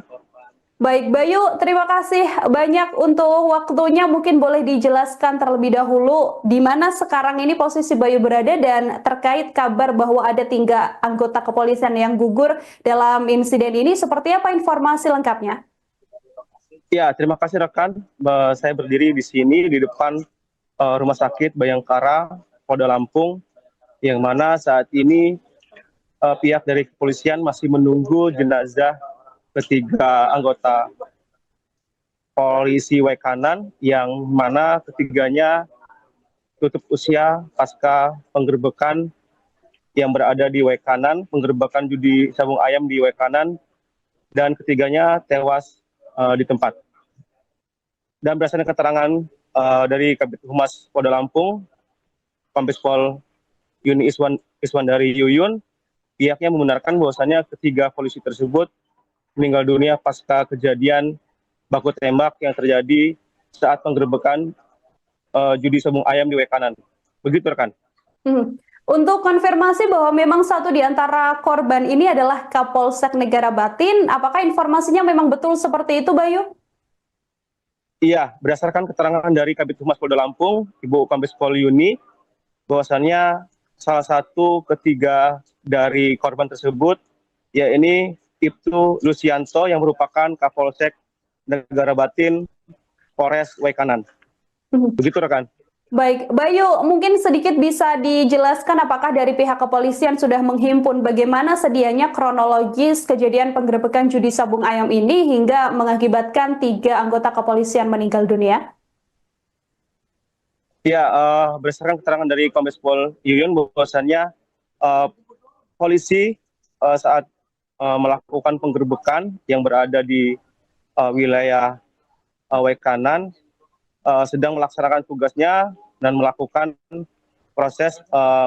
Baik Bayu, terima kasih banyak untuk waktunya. Mungkin boleh dijelaskan terlebih dahulu di mana sekarang ini posisi Bayu berada dan terkait kabar bahwa ada 3 anggota kepolisian yang gugur dalam insiden ini. Seperti apa informasi lengkapnya? Ya, terima kasih rekan. Saya berdiri di sini di depan Rumah Sakit Bayangkara Polda Lampung, yang mana saat ini pihak dari kepolisian masih menunggu jenazah ketiga anggota polisi Waikanan, yang mana ketiganya tutup usia pasca penggerebekan yang berada di Waikanan, penggerebekan judi sabung ayam di Waikanan, dan ketiganya tewas di tempat. Dan berdasarkan keterangan dari Kabid Humas Polda Lampung, Kombes Pol Yuni Iswandari Yuyun, pihaknya membenarkan bahwasannya ketiga polisi tersebut meninggal dunia pasca kejadian baku tembak yang terjadi saat penggerebekan judi sabung ayam di Waikanan. Begitu rekan. Untuk konfirmasi bahwa memang satu di antara korban ini adalah Kapolsek Negara Batin, apakah informasinya memang betul seperti itu, Bayu? Iya, berdasarkan keterangan dari Kabid Humas Polda Lampung, Ibu Kombes Pol Yuni, bahwasannya salah satu ketiga dari korban tersebut, yaitu Ibtu Lusianto yang merupakan Kapolsek Negara Batin Polres Waikanan. Begitu rekan. Baik, Bayu, mungkin sedikit bisa dijelaskan apakah dari pihak kepolisian sudah menghimpun bagaimana sedianya kronologis kejadian penggerebekan judi sabung ayam ini hingga mengakibatkan 3 anggota kepolisian meninggal dunia? Ya, berdasarkan keterangan dari Kombes Pol Yuyun bahwasannya eh, polisi saat melakukan penggerbekan yang berada di wilayah Waikanan sedang melaksanakan tugasnya dan melakukan proses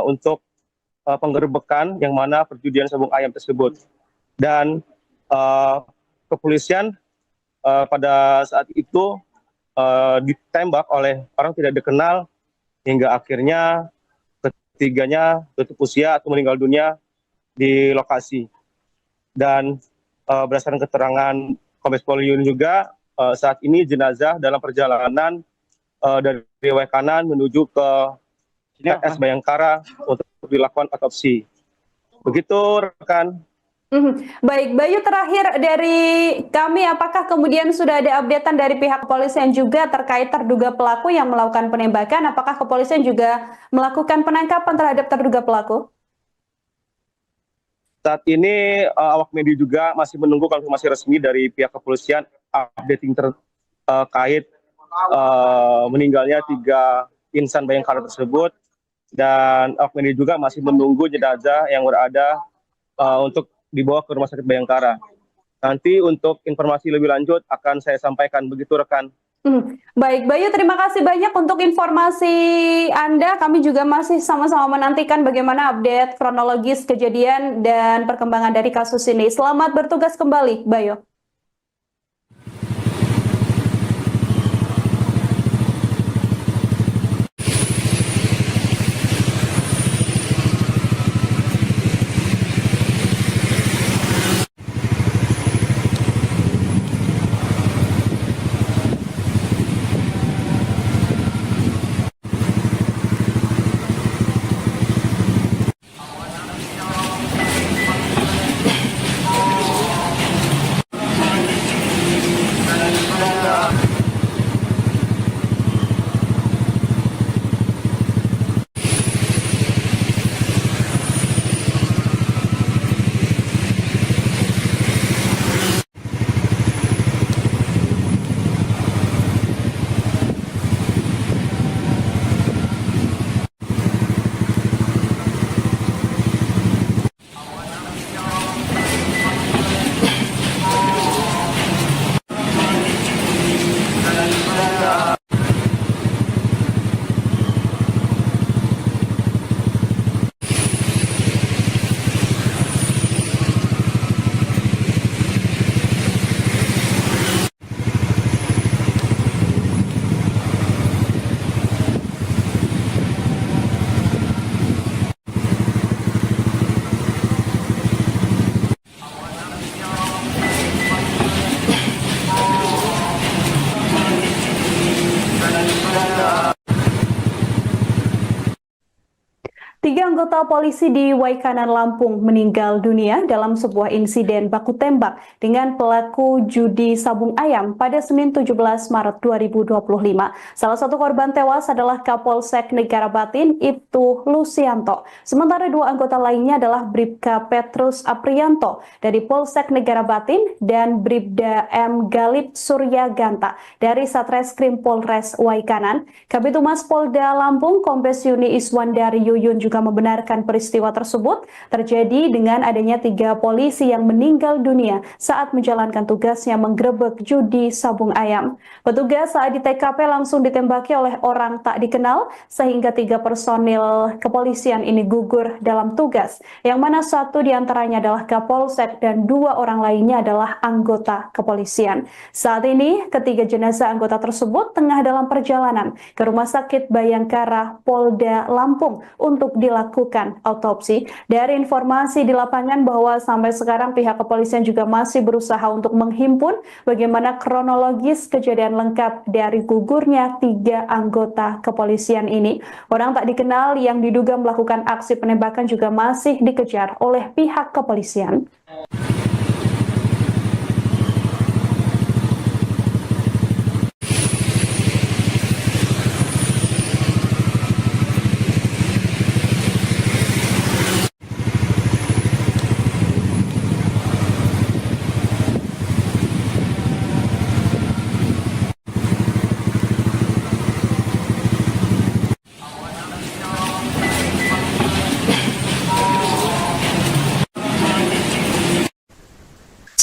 untuk penggerbekan yang mana perjudian sabung ayam tersebut. Dan kepolisian pada saat itu ditembak oleh orang tidak dikenal hingga akhirnya ketiganya tutup usia atau meninggal dunia di lokasi. Dan berdasarkan keterangan Kombes Pol Yun juga saat ini jenazah dalam perjalanan dari Waikanan menuju ke RS Bayangkara untuk dilakukan otopsi. Begitu rekan. Baik, Bayu, terakhir dari kami, apakah kemudian sudah ada updatean dari pihak kepolisian juga terkait terduga pelaku yang melakukan penembakan? Apakah kepolisian juga melakukan penangkapan terhadap terduga pelaku? Saat ini awak media juga masih menunggu konfirmasi resmi dari pihak kepolisian updating terkait meninggalnya 3 insan Bayangkara tersebut, dan awak media juga masih menunggu jenazah yang berada untuk dibawa ke Rumah Sakit Bayangkara. Nanti untuk informasi lebih lanjut akan saya sampaikan, begitu rekan. Baik, Bayu, terima kasih banyak untuk informasi Anda. Kami juga masih sama-sama menantikan bagaimana update kronologis kejadian dan perkembangan dari kasus ini. Selamat bertugas kembali, Bayu. 3 anggota polisi di Waikanan, Lampung meninggal dunia dalam sebuah insiden baku tembak dengan pelaku judi sabung ayam pada Senin 17 Maret 2025. Salah satu korban tewas adalah Kapolsek Negara Batin, Ibtu Lusianto. Sementara 2 anggota lainnya adalah Bribka Petrus Aprianto dari Polsek Negara Batin dan Bribda M. Galip Surya Ganta dari Satreskrim Polres Waikanan. Kabid Humas Polda Lampung, Kombes Yuni Iswandari Yuyun juga membenarkan peristiwa tersebut terjadi dengan adanya 3 polisi yang meninggal dunia saat menjalankan tugasnya menggerebek judi sabung ayam. Petugas saat di TKP langsung ditembaki oleh orang tak dikenal sehingga 3 personil kepolisian ini gugur dalam tugas, yang mana 1 diantaranya adalah Kapolsek dan 2 orang lainnya adalah anggota kepolisian. Saat ini ketiga jenazah anggota tersebut tengah dalam perjalanan ke Rumah Sakit Bayangkara Polda Lampung untuk dilakukan otopsi. Dari informasi di lapangan bahwa sampai sekarang pihak kepolisian juga masih berusaha untuk menghimpun bagaimana kronologis kejadian lengkap dari gugurnya 3 anggota kepolisian ini. Orang tak dikenal yang diduga melakukan aksi penembakan juga masih dikejar oleh pihak kepolisian.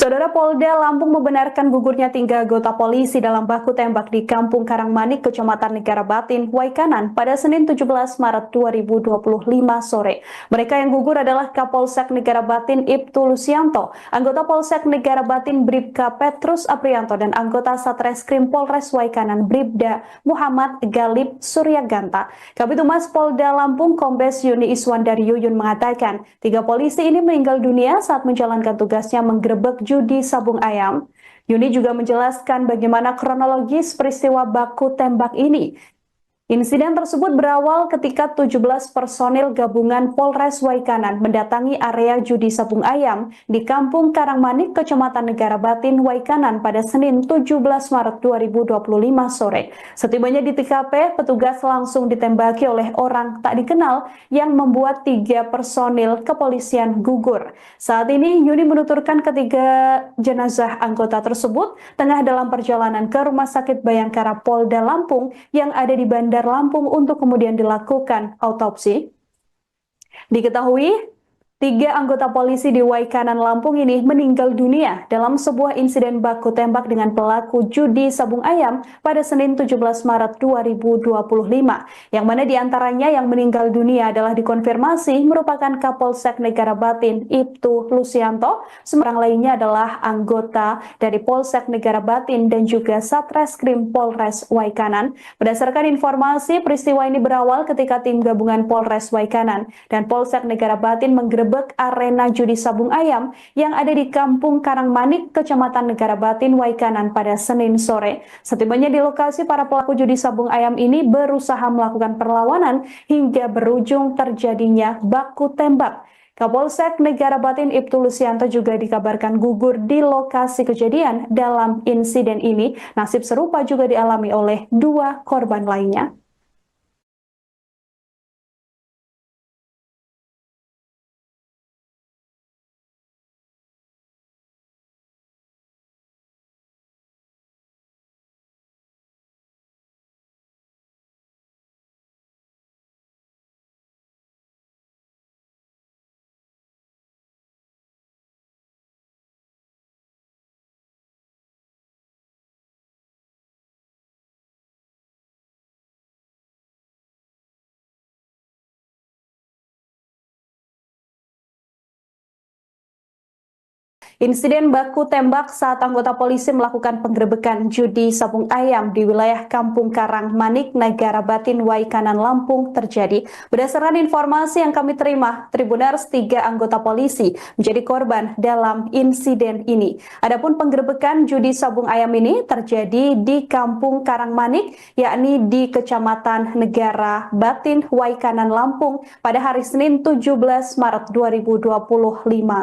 Saudara, Polda Lampung membenarkan gugurnya 3 anggota polisi dalam baku tembak di Kampung Karangmanik, Kecamatan Negara Batin, Waikanan pada Senin 17 Maret 2025 sore. Mereka yang gugur adalah Kapolsek Negara Batin Ibtu Lusianto, anggota Polsek Negara Batin Bribka Petrus Aprianto, dan anggota Satreskrim Polres Waikanan Bribda Muhammad Galib Suryaganta. Kabid Humas Polda Lampung Kombes Yuni Iswandari Yuyun mengatakan 3 polisi ini meninggal dunia saat menjalankan tugasnya menggerebek judi sabung ayam. Yuni juga menjelaskan bagaimana kronologis peristiwa baku tembak ini. Insiden tersebut berawal ketika 17 personil gabungan Polres Waikanan mendatangi area judi sabung ayam di Kampung Karangmanik, Kecamatan Negara Batin, Waikanan pada Senin 17 Maret 2025 sore. Setibanya di TKP, petugas langsung ditembaki oleh orang tak dikenal yang membuat 3 personil kepolisian gugur. Saat ini Yuni menuturkan ketiga jenazah anggota tersebut tengah dalam perjalanan ke Rumah Sakit Bayangkara Polda Lampung yang ada di Bandar Lampung untuk kemudian dilakukan autopsi. Diketahui 3 anggota polisi di Waikanan Lampung ini meninggal dunia dalam sebuah insiden baku tembak dengan pelaku judi sabung ayam pada Senin 17 Maret 2025, yang mana diantaranya yang meninggal dunia adalah dikonfirmasi merupakan Kapolsek Negara Batin Ibtu Lusianto, seorang lainnya adalah anggota dari Polsek Negara Batin dan juga Satreskrim Polres Waikanan. Berdasarkan informasi, peristiwa ini berawal ketika tim gabungan Polres Waikanan dan Polsek Negara Batin menggerebek arena judi sabung ayam yang ada di Kampung Karangmanik, Kecamatan Negara Batin, Waikanan pada Senin sore. Setibanya di lokasi, para pelaku judi sabung ayam ini berusaha melakukan perlawanan hingga berujung terjadinya baku tembak. Kapolsek Negara Batin Ibtu Lusianto juga dikabarkan gugur di lokasi kejadian dalam insiden ini. Nasib serupa juga dialami oleh 2 korban lainnya. Insiden baku tembak saat anggota polisi melakukan penggerebekan judi sabung ayam di wilayah Kampung Karangmanik, Negara Batin, Waikanan, Lampung terjadi. Berdasarkan informasi yang kami terima, Tribuners 3 anggota polisi menjadi korban dalam insiden ini. Adapun penggerebekan judi sabung ayam ini terjadi di Kampung Karangmanik, yakni di Kecamatan Negara Batin, Waikanan, Lampung pada hari Senin 17 Maret 2025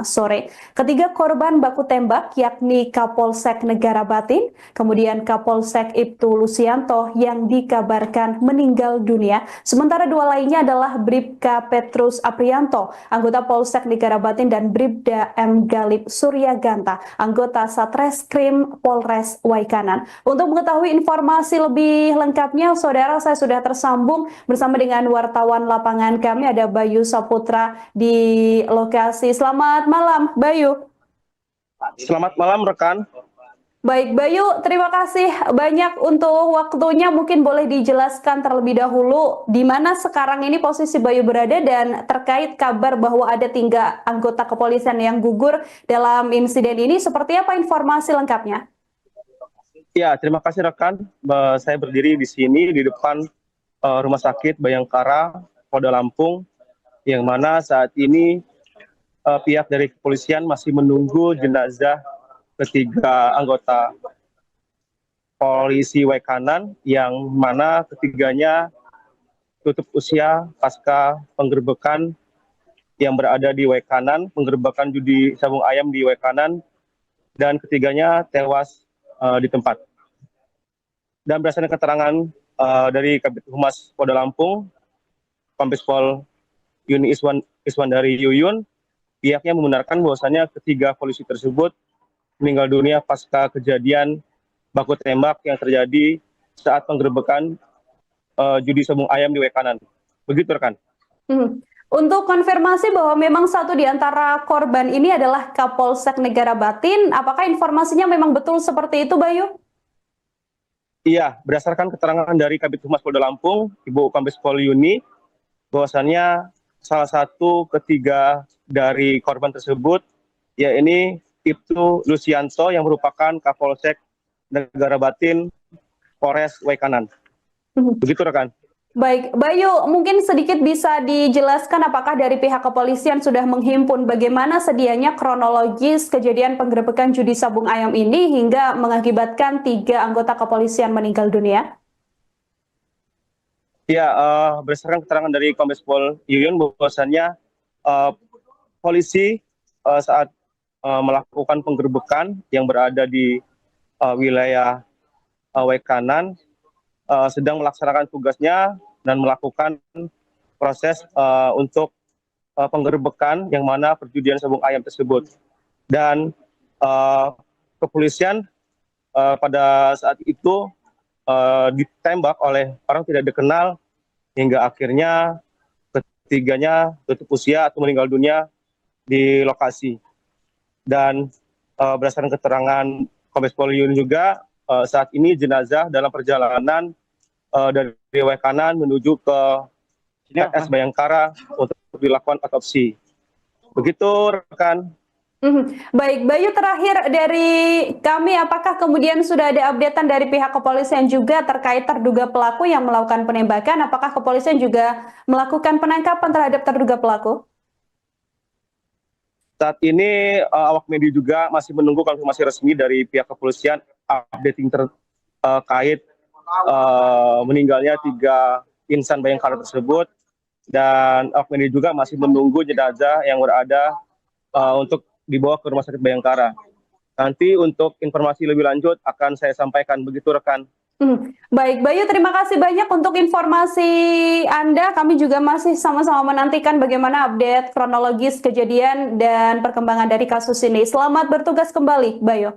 sore. Ketiga korban baku tembak yakni Kapolsek Negara Batin, kemudian Kapolsek Ibtu Lusianto yang dikabarkan meninggal dunia, sementara 2 lainnya adalah Bribka Petrus Aprianto, anggota Polsek Negara Batin, dan Bribda M. Galib Suryaganta, anggota Satreskrim Polres Waikanan. Untuk mengetahui informasi lebih lengkapnya, saudara, saya sudah tersambung bersama dengan wartawan lapangan kami, ada Bayu Saputra di lokasi. Selamat malam, Bayu. Selamat malam rekan. Baik, Bayu, terima kasih banyak untuk waktunya. Mungkin boleh dijelaskan terlebih dahulu di mana sekarang ini posisi Bayu berada dan terkait kabar bahwa ada 3 anggota kepolisian yang gugur dalam insiden ini. Seperti apa informasi lengkapnya? Ya, terima kasih rekan. Saya berdiri di sini di depan Rumah Sakit Bayangkara Polda Lampung, yang mana saat ini pihak dari kepolisian masih menunggu jenazah ketiga anggota polisi Waikanan, yang mana ketiganya tutup usia pasca penggerebekan yang berada di Waikanan, penggerebekan judi sabung ayam di Waikanan, dan ketiganya tewas di tempat. Dan berdasarkan keterangan dari Kabid Humas Polda Lampung, Kombes Pol Yuni Iswandari Yuyun, pihaknya membenarkan bahwasannya ketiga polisi tersebut meninggal dunia pasca kejadian baku tembak yang terjadi saat penggerebekan judi sabung ayam di Waikanan. Begitu rekan. Untuk konfirmasi bahwa memang satu di antara korban ini adalah Kapolsek Negara Batin, apakah informasinya memang betul seperti itu, Bayu? Iya, berdasarkan keterangan dari Kabid Humas Polda Lampung, Ibu Kombes Pol Yuni, bahwasannya salah satu ketiga dari korban tersebut, yaitu Ibtu Lucianto yang merupakan Kapolsek Negara Batin Polres Waikanan. Begitu rekan. Baik, Bayu, mungkin sedikit bisa dijelaskan apakah dari pihak kepolisian sudah menghimpun bagaimana sedianya kronologis kejadian penggerebekan judi sabung ayam ini hingga mengakibatkan 3 anggota kepolisian meninggal dunia? Ya, berdasarkan keterangan dari Kombes Pol Yuyun bahwasannya polisi saat melakukan penggerbekan yang berada di wilayah Waikanan sedang melaksanakan tugasnya dan melakukan proses untuk penggerbekan yang mana perjudian sabung ayam tersebut. Dan kepolisian pada saat itu ditembak oleh orang tidak dikenal hingga akhirnya ketiganya tutup usia atau meninggal dunia di lokasi. Dan berdasarkan keterangan Kombes Pol Yun juga saat ini jenazah dalam perjalanan dari Waikanan menuju ke RS Bayangkara untuk dilakukan otopsi. Begitu rekan. Baik, Bayu, terakhir dari kami, apakah kemudian sudah ada updatean dari pihak kepolisian juga terkait terduga pelaku yang melakukan penembakan? Apakah kepolisian juga melakukan penangkapan terhadap terduga pelaku? Saat ini awak media juga masih menunggu konfirmasi resmi dari pihak kepolisian updating terkait meninggalnya 3 insan Bayangkara tersebut, dan awak media juga masih menunggu jenazah yang berada untuk dibawa ke Rumah Sakit Bayangkara. Nanti untuk informasi lebih lanjut akan saya sampaikan, begitu rekan. Baik, Bayu, terima kasih banyak untuk informasi Anda. Kami juga masih sama-sama menantikan bagaimana update kronologis kejadian dan perkembangan dari kasus ini. Selamat bertugas kembali, Bayu.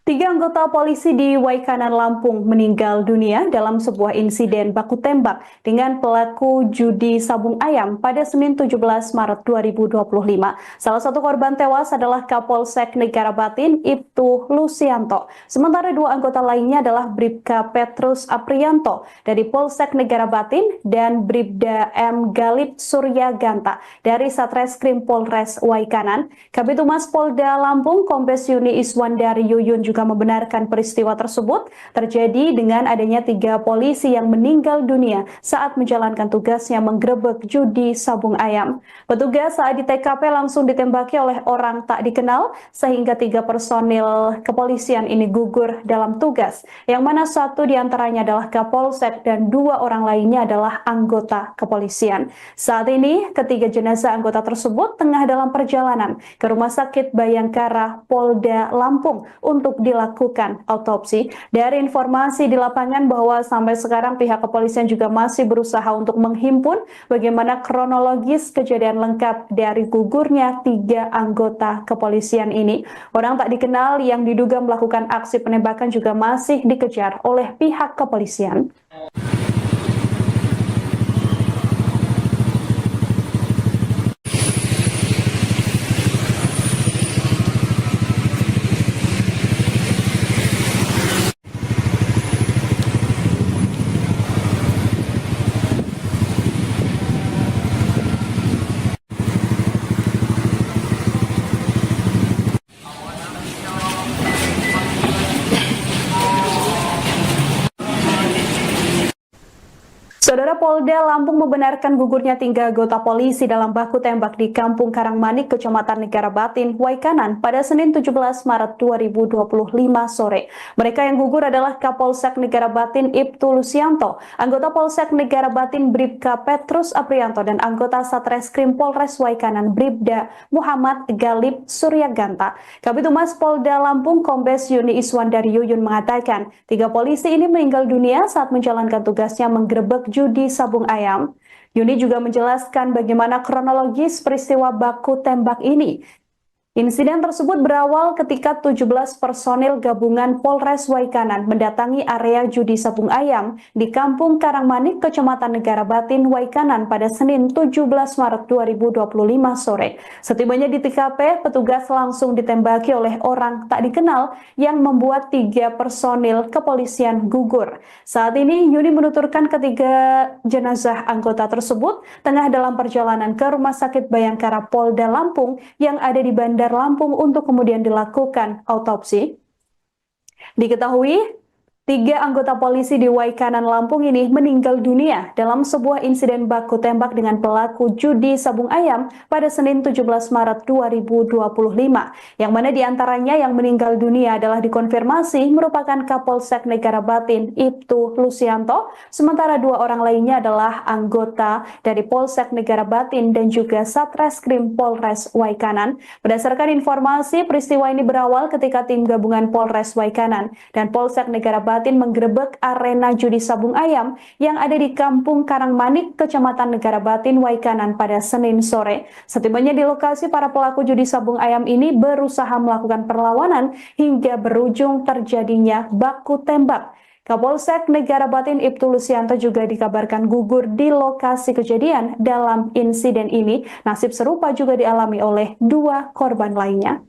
3 anggota polisi di Waikanan, Lampung meninggal dunia dalam sebuah insiden baku tembak dengan pelaku judi sabung ayam pada Senin 17 Maret 2025. Salah satu korban tewas adalah Kapolsek Negara Batin, Ibtu Lucianto. Sementara 2 anggota lainnya adalah Bribka Petrus Aprianto dari Polsek Negara Batin dan Bribda M. Galip Surya Ganta dari Satreskrim Polres Waikanan. Kabid Humas Polda Lampung, Kombes Yuni Iswandari Yuyun juga membenarkan peristiwa tersebut terjadi dengan adanya 3 polisi yang meninggal dunia saat menjalankan tugasnya menggerebek judi sabung ayam. Petugas saat di TKP langsung ditembaki oleh orang tak dikenal sehingga 3 personil kepolisian ini gugur dalam tugas, yang mana 1 diantaranya adalah Kapolsek dan 2 orang lainnya adalah anggota kepolisian. Saat ini ketiga jenazah anggota tersebut tengah dalam perjalanan ke Rumah Sakit Bayangkara Polda Lampung untuk dilakukan dilakukan autopsi. Dari informasi di lapangan bahwa sampai sekarang pihak kepolisian juga masih berusaha untuk menghimpun bagaimana kronologis kejadian lengkap dari gugurnya 3 anggota kepolisian ini. Orang tak dikenal yang diduga melakukan aksi penembakan juga masih dikejar oleh pihak kepolisian. Saudara, Polda Lampung membenarkan gugurnya 3 anggota polisi dalam baku tembak di Kampung Karangmanik, Kecamatan Negara Batin, Waikanan pada Senin 17 Maret 2025 sore. Mereka yang gugur adalah Kapolsek Negara Batin Ibtu Lusianto, anggota Polsek Negara Batin Bribka Petrus Aprianto, dan anggota Satreskrim Polres Waikanan Bribda Muhammad Galib Suryaganta. Kabid Humas Polda Lampung Kombes Yuni Iswandari Yuyun mengatakan 3 polisi ini meninggal dunia saat menjalankan tugasnya menggerebek judi sabung ayam. Yuni juga menjelaskan bagaimana kronologis peristiwa baku tembak ini. Insiden tersebut berawal ketika 17 personil gabungan Polres Waikanan mendatangi area judi sabung ayam di Kampung Karangmanik, Kecamatan Negara Batin, Waikanan pada Senin 17 Maret 2025 sore. Setibanya di TKP, petugas langsung ditembaki oleh orang tak dikenal yang membuat 3 personil kepolisian gugur. Saat ini Yuni menuturkan ketiga jenazah anggota tersebut tengah dalam perjalanan ke Rumah Sakit Bayangkara Polda Lampung yang ada di Bandar Lampung untuk kemudian dilakukan autopsi. Diketahui 3 anggota polisi di Waikanan Lampung ini meninggal dunia dalam sebuah insiden baku tembak dengan pelaku judi sabung ayam pada Senin 17 Maret 2025, yang mana diantaranya yang meninggal dunia adalah dikonfirmasi merupakan Kapolsek Negara Batin Ibtu Lusianto, sementara 2 orang lainnya adalah anggota dari Polsek Negara Batin dan juga Satreskrim Polres Waikanan. Berdasarkan informasi, peristiwa ini berawal ketika tim gabungan Polres Waikanan dan Polsek Negara Batin menggerebek arena judi sabung ayam yang ada di Kampung Karangmanik, Kecamatan Negara Batin, Waikanan pada Senin sore. Setibanya di lokasi, para pelaku judi sabung ayam ini berusaha melakukan perlawanan hingga berujung terjadinya baku tembak. Kapolsek Negara Batin Ibtu Lusianto juga dikabarkan gugur di lokasi kejadian dalam insiden ini. Nasib serupa juga dialami oleh 2 korban lainnya.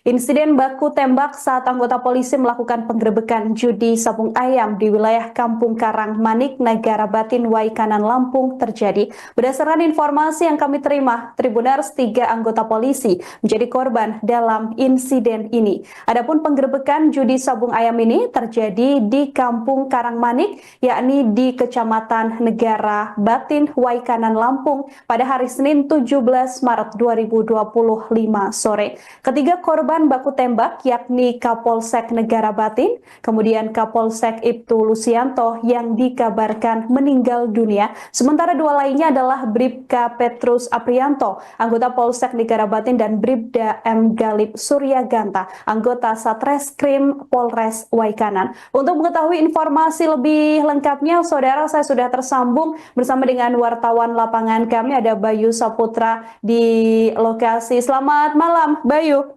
Insiden baku tembak saat anggota polisi melakukan penggerebekan judi sabung ayam di wilayah Kampung Karangmanik, Negara Batin, Waikanan, Lampung terjadi. Berdasarkan informasi yang kami terima, Tribuners 3 anggota polisi menjadi korban dalam insiden ini. Adapun penggerebekan judi sabung ayam ini terjadi di Kampung Karangmanik, yakni di Kecamatan Negara Batin, Waikanan, Lampung pada hari Senin 17 Maret 2025 sore. Ketiga korban baku tembak yakni Kapolsek Negara Batin, kemudian Kapolsek Ibtu Lusianto yang dikabarkan meninggal dunia, sementara 2 lainnya adalah Bribka Petrus Aprianto, anggota Polsek Negara Batin, dan Bribda M. Galib Suryaganta, anggota Satreskrim Polres Waikanan. Untuk mengetahui informasi lebih lengkapnya, saudara, saya sudah tersambung bersama dengan wartawan lapangan kami, ada Bayu Saputra di lokasi. Selamat malam, Bayu.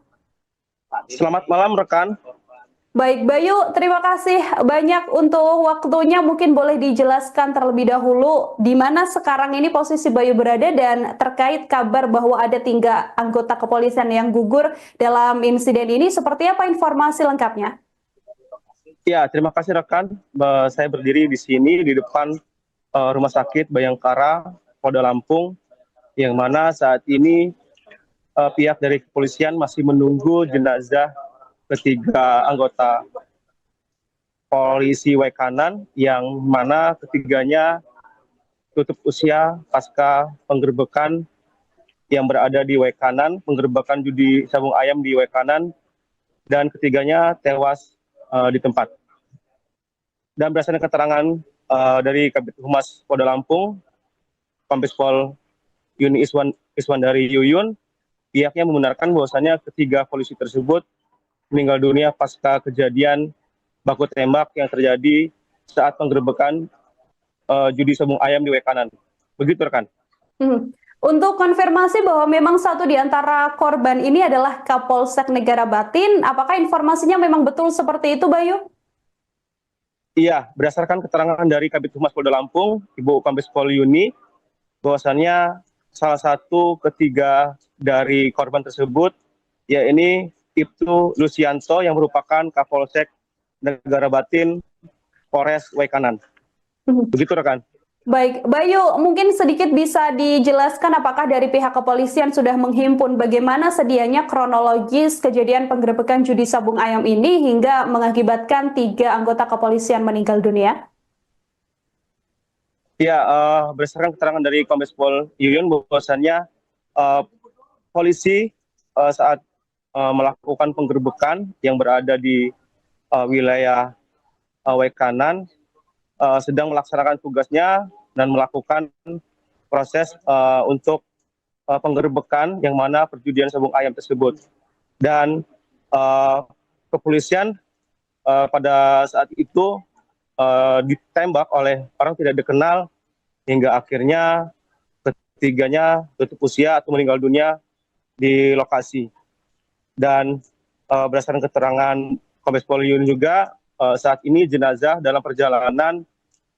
Selamat malam rekan. Baik Bayu, terima kasih banyak untuk waktunya. Mungkin boleh dijelaskan terlebih dahulu di mana sekarang ini posisi Bayu berada dan terkait kabar bahwa ada 3 anggota kepolisian yang gugur dalam insiden ini. Seperti apa informasi lengkapnya? Ya, terima kasih rekan. Saya berdiri di sini di depan Rumah Sakit Bayangkara Polda Lampung yang mana saat ini pihak dari kepolisian masih menunggu jenazah ketiga anggota polisi Wekanan yang mana ketiganya tutup usia pasca penggerbekan yang berada di Wekanan, penggerbekan judi sabung ayam di Wekanan, dan ketiganya tewas di tempat. Dan berdasarkan keterangan dari Kabid Humas Polda Lampung, Kombes Pol Yuni Iswandari Yuyun, pihaknya membenarkan bahwasannya ketiga polisi tersebut meninggal dunia pasca kejadian baku tembak yang terjadi saat penggerbekan judi sabung ayam di Wekanan. Begitu rekan. Untuk konfirmasi bahwa memang satu di antara korban ini adalah Kapolsek Negara Batin, apakah informasinya memang betul seperti itu, Bayu? Iya, berdasarkan keterangan dari Kabid Humas Polda Lampung, Ibu Kombes Pol Yuni, bahwasannya salah satu ketiga dari korban tersebut, yaitu Ibtu Lucianto yang merupakan Kapolsek Negara Batin Polres Wekanan. Begitu rekan. Baik, Bayu, mungkin sedikit bisa dijelaskan apakah dari pihak kepolisian sudah menghimpun bagaimana sedianya kronologis kejadian penggerbekan judi sabung ayam ini hingga mengakibatkan 3 anggota kepolisian meninggal dunia? Ya, berdasarkan keterangan dari Kombes Pol Yuyun bahwasannya polisi saat melakukan penggerbekan yang berada di wilayah Wekanan sedang melaksanakan tugasnya dan melakukan proses untuk penggerbekan yang mana perjudian sabung ayam tersebut. Dan kepolisian pada saat itu ditembak oleh orang tidak dikenal hingga akhirnya ketiganya tutup usia atau meninggal dunia di lokasi. Dan berdasarkan keterangan Kombes Pol Yun juga, saat ini jenazah dalam perjalanan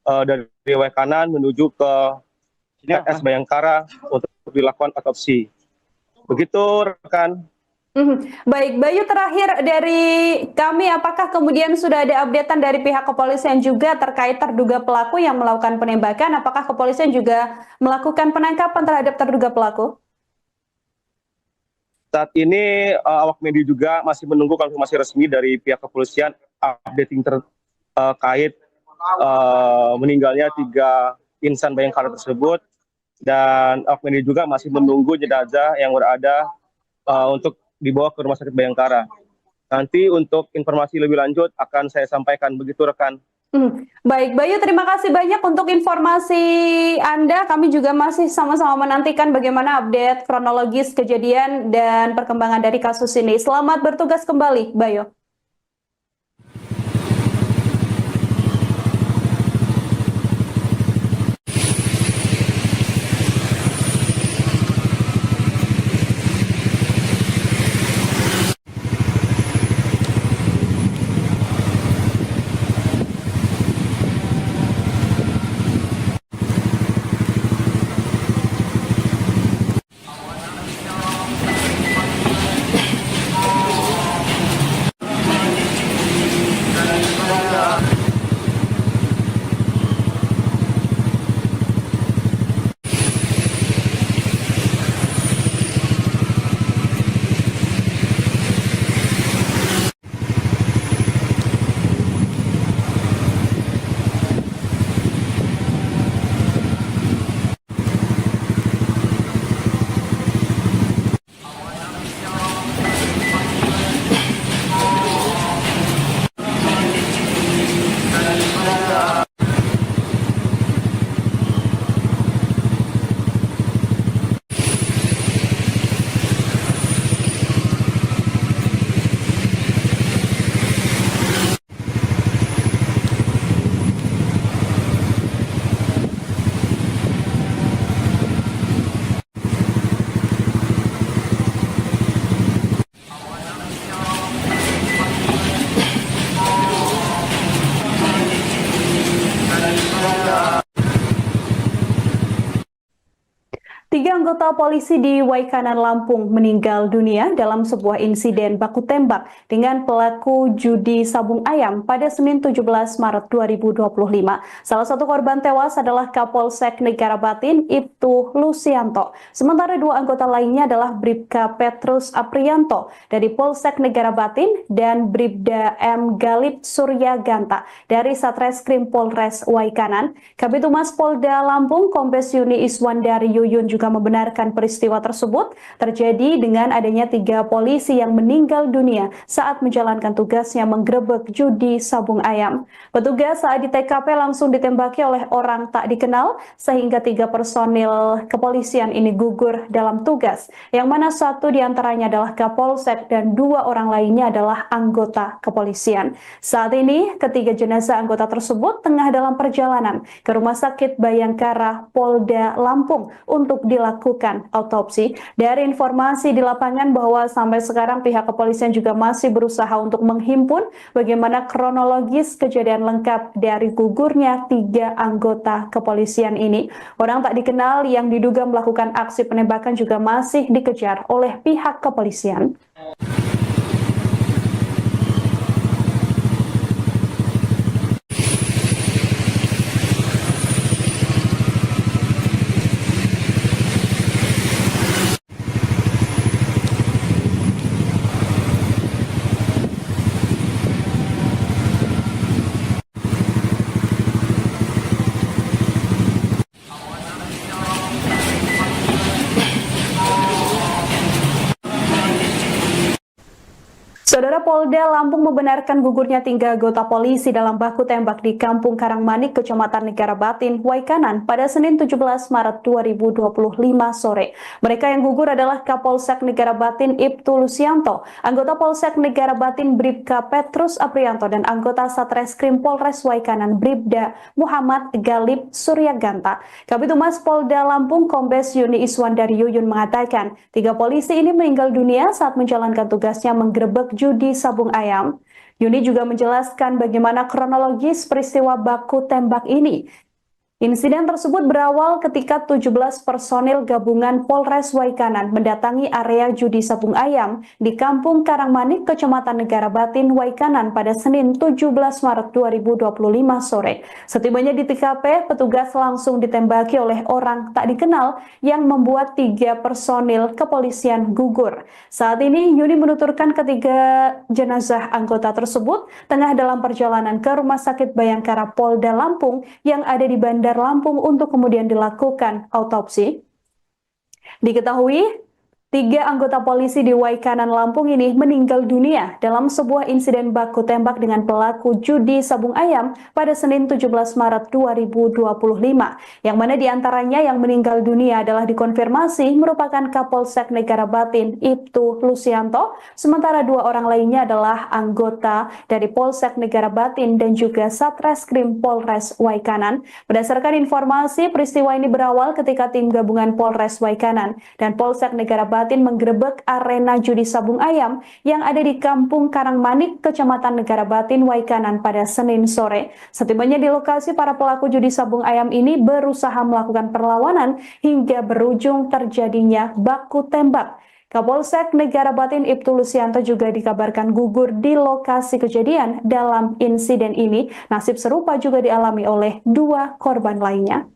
dari Wekanan menuju ke RS Bayangkara untuk dilakukan otopsi. Begitu rekan. Baik, Bayu, terakhir dari kami, apakah kemudian sudah ada updatean dari pihak kepolisian juga terkait terduga pelaku yang melakukan penembakan? Apakah kepolisian juga melakukan penangkapan terhadap terduga pelaku? Saat ini awak media juga masih menunggu konfirmasi resmi dari pihak kepolisian updating terkait meninggalnya 3 insan Bayangkara tersebut, dan awak media juga masih menunggu jenazah yang berada untuk dibawa ke Rumah Sakit Bayangkara. Nanti untuk informasi lebih lanjut akan saya sampaikan, begitu rekan. Baik, Bayu, terima kasih banyak untuk informasi Anda. Kami juga masih sama-sama menantikan bagaimana update kronologis kejadian dan perkembangan dari kasus ini. Selamat bertugas kembali, Bayu. anggota polisi di Waikanan, Lampung meninggal dunia dalam sebuah insiden baku tembak dengan pelaku judi sabung ayam pada Senin 17 Maret 2025. Salah satu korban tewas adalah Kapolsek Negara Batin, Ibtu Lusianto. Sementara dua anggota lainnya adalah Bribka Petrus Aprianto dari Polsek Negara Batin dan Bribda M. Galip Surya Ganta dari Satreskrim Polres Waikanan. Kabid Humas Polda Lampung, Kombes Yuni Iswandari Yuyun juga membenarkan peristiwa tersebut terjadi dengan adanya 3 polisi yang meninggal dunia saat menjalankan tugasnya menggerebek judi sabung ayam. Petugas saat di TKP langsung ditembaki oleh orang tak dikenal sehingga 3 personil kepolisian ini gugur dalam tugas, yang mana satu diantaranya adalah Kapolsek dan 2 orang lainnya adalah anggota kepolisian. Saat ini ketiga jenazah anggota tersebut tengah dalam perjalanan ke Rumah Sakit Bayangkara Polda Lampung untuk dilakukan autopsi. Dari informasi di lapangan bahwa sampai sekarang pihak kepolisian juga masih berusaha untuk menghimpun bagaimana kronologis kejadian lengkap dari gugurnya 3 anggota kepolisian ini. Orang tak dikenal yang diduga melakukan aksi penembakan juga masih dikejar oleh pihak kepolisian. Saudara, Polda Lampung membenarkan gugurnya 3 anggota polisi dalam baku tembak di Kampung Karangmanik, Kecamatan Negara Batin, Waikanan pada Senin 17 Maret 2025 sore. Mereka yang gugur adalah Kapolsek Negara Batin Ibtu Lusianto, anggota Polsek Negara Batin Bribka Petrus Aprianto, dan anggota Satreskrim Polres Waikanan Bribda Muhammad Galip Surya Ganta. Kabid Humas Polda Lampung, Kombes Yuni Iswandari Yuyun mengatakan 3 polisi ini meninggal dunia saat menjalankan tugasnya menggerebek judi sabung ayam. Yuni juga menjelaskan bagaimana kronologis peristiwa baku tembak ini. Insiden tersebut berawal ketika 17 personil gabungan Polres Waikanan mendatangi area judi sabung ayam di Kampung Karangmanik, Kecamatan Negara Batin, Waikanan pada Senin 17 Maret 2025 sore. Setibanya di TKP, petugas langsung ditembaki oleh orang tak dikenal yang membuat 3 personil kepolisian gugur. Saat ini Yuni menuturkan ketiga jenazah anggota tersebut tengah dalam perjalanan ke Rumah Sakit Bayangkara Polda Lampung yang ada di Bandar Lampung untuk kemudian dilakukan autopsi. Diketahui 3 anggota polisi di Waikanan, Lampung ini meninggal dunia dalam sebuah insiden baku tembak dengan pelaku judi sabung ayam pada Senin 17 Maret 2025, yang mana diantaranya yang meninggal dunia adalah dikonfirmasi merupakan Kapolsek Negara Batin Ibtu Lusianto, sementara 2 orang lainnya adalah anggota dari Polsek Negara Batin dan juga Satreskrim Polres Waikanan. Berdasarkan informasi, peristiwa ini berawal ketika tim gabungan Polres Waikanan dan Polsek Negara Batin menggerebek arena judi sabung ayam yang ada di Kampung Karangmanik, Kecamatan Negara Batin, Waikanan pada Senin sore. Setibanya di lokasi, para pelaku judi sabung ayam ini berusaha melakukan perlawanan hingga berujung terjadinya baku tembak. Kapolsek Negara Batin Ibtu Lusianto juga dikabarkan gugur di lokasi kejadian dalam insiden ini. Nasib serupa juga dialami oleh 2 korban lainnya.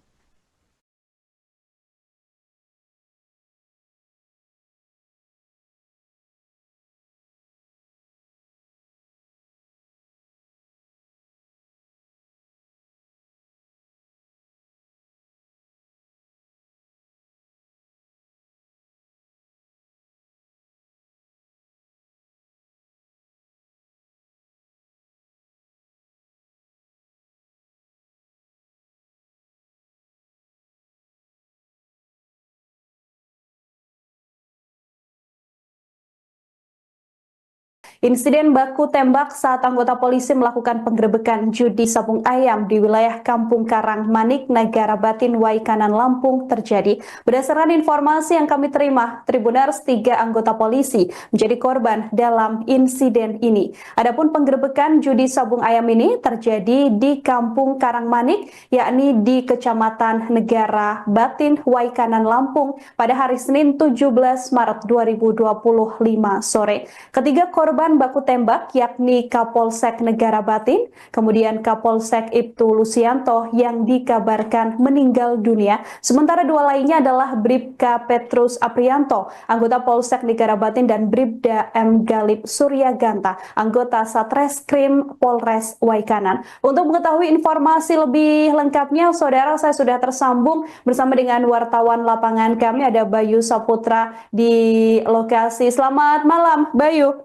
Insiden baku tembak saat anggota polisi melakukan penggerebekan judi sabung ayam di wilayah Kampung Karang Manik, Negara Batin, Waikanan, Lampung terjadi. Berdasarkan informasi yang kami terima, Tribuners 3 anggota polisi menjadi korban dalam insiden ini. Adapun penggerebekan judi sabung ayam ini terjadi di Kampung Karang Manik, yakni di Kecamatan Negara Batin, Waikanan, Lampung pada hari Senin 17 Maret 2025 sore. Ketiga korban baku tembak yakni Kapolsek Negara Batin, kemudian Kapolsek Ibtu Lusianto yang dikabarkan meninggal dunia. Sementara dua lainnya adalah Bribka Petrus Aprianto, anggota Polsek Negara Batin, dan Bribda M. Galib Suryaganta, anggota Satreskrim Polres Waikanan. Untuk mengetahui informasi lebih lengkapnya, saudara, saya sudah tersambung bersama dengan wartawan lapangan kami, ada Bayu Saputra di lokasi. Selamat malam, Bayu.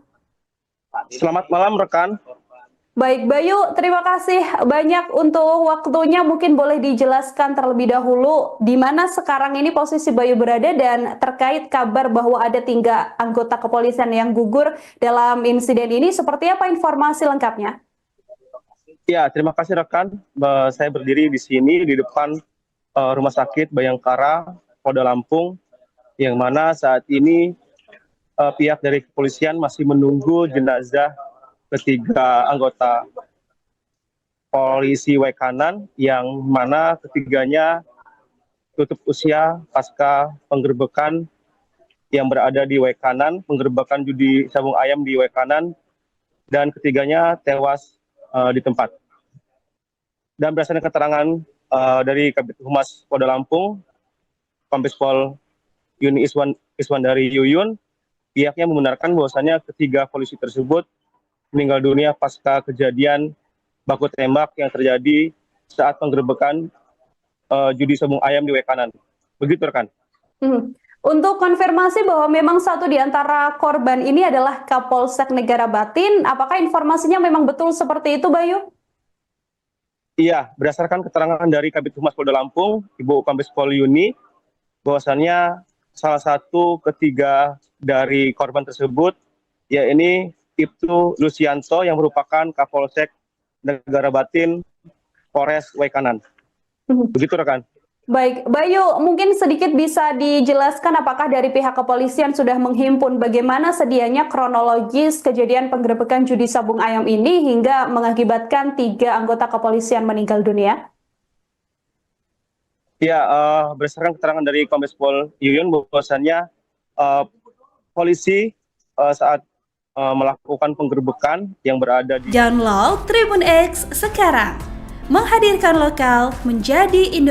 Selamat malam rekan. Baik, Bayu, terima kasih banyak untuk waktunya. Mungkin boleh dijelaskan terlebih dahulu di mana sekarang ini posisi Bayu berada dan terkait kabar bahwa ada 3 anggota kepolisian yang gugur dalam insiden ini. Seperti apa informasi lengkapnya? Ya, terima kasih rekan. Saya berdiri di sini di depan Rumah Sakit Bayangkara, Polda Lampung, yang mana saat ini pihak dari kepolisian masih menunggu jenazah ketiga anggota polisi Waikanan, yang mana ketiganya tutup usia pasca penggerebekan yang berada di Waikanan, penggerebekan judi sabung ayam di Waikanan, dan ketiganya tewas di tempat. Dan berdasarkan keterangan dari Kabid Humas Polda Lampung, Kombes Pol Yuni Iswandari Yuyun, pihaknya membenarkan bahwasannya ketiga polisi tersebut meninggal dunia pasca kejadian baku tembak yang terjadi saat penggerebekan judi sabung ayam di Waikanan. Begitu rekan. Untuk konfirmasi bahwa memang satu di antara korban ini adalah Kapolsek Negara Batin, apakah informasinya memang betul seperti itu, Bayu? Iya, berdasarkan keterangan dari Kabid Humas Polda Lampung, Ibu Kombes Pol Yuni, bahwasannya salah satu ketiga dari korban tersebut, yaitu Ibtu Lusianto yang merupakan Kapolsek Negara Batin Polres Waikanan. Begitu rekan. Baik, Bayu, mungkin sedikit bisa dijelaskan apakah dari pihak kepolisian sudah menghimpun bagaimana sedianya kronologis kejadian penggerebekan judi sabung ayam ini hingga mengakibatkan 3 anggota kepolisian meninggal dunia? Ya, berdasarkan keterangan dari Kombes Pol Yuyun, bahwasannya polisi saat melakukan penggerebekan yang berada di... Download Tribun X sekarang, menghadirkan lokal menjadi Indonesia.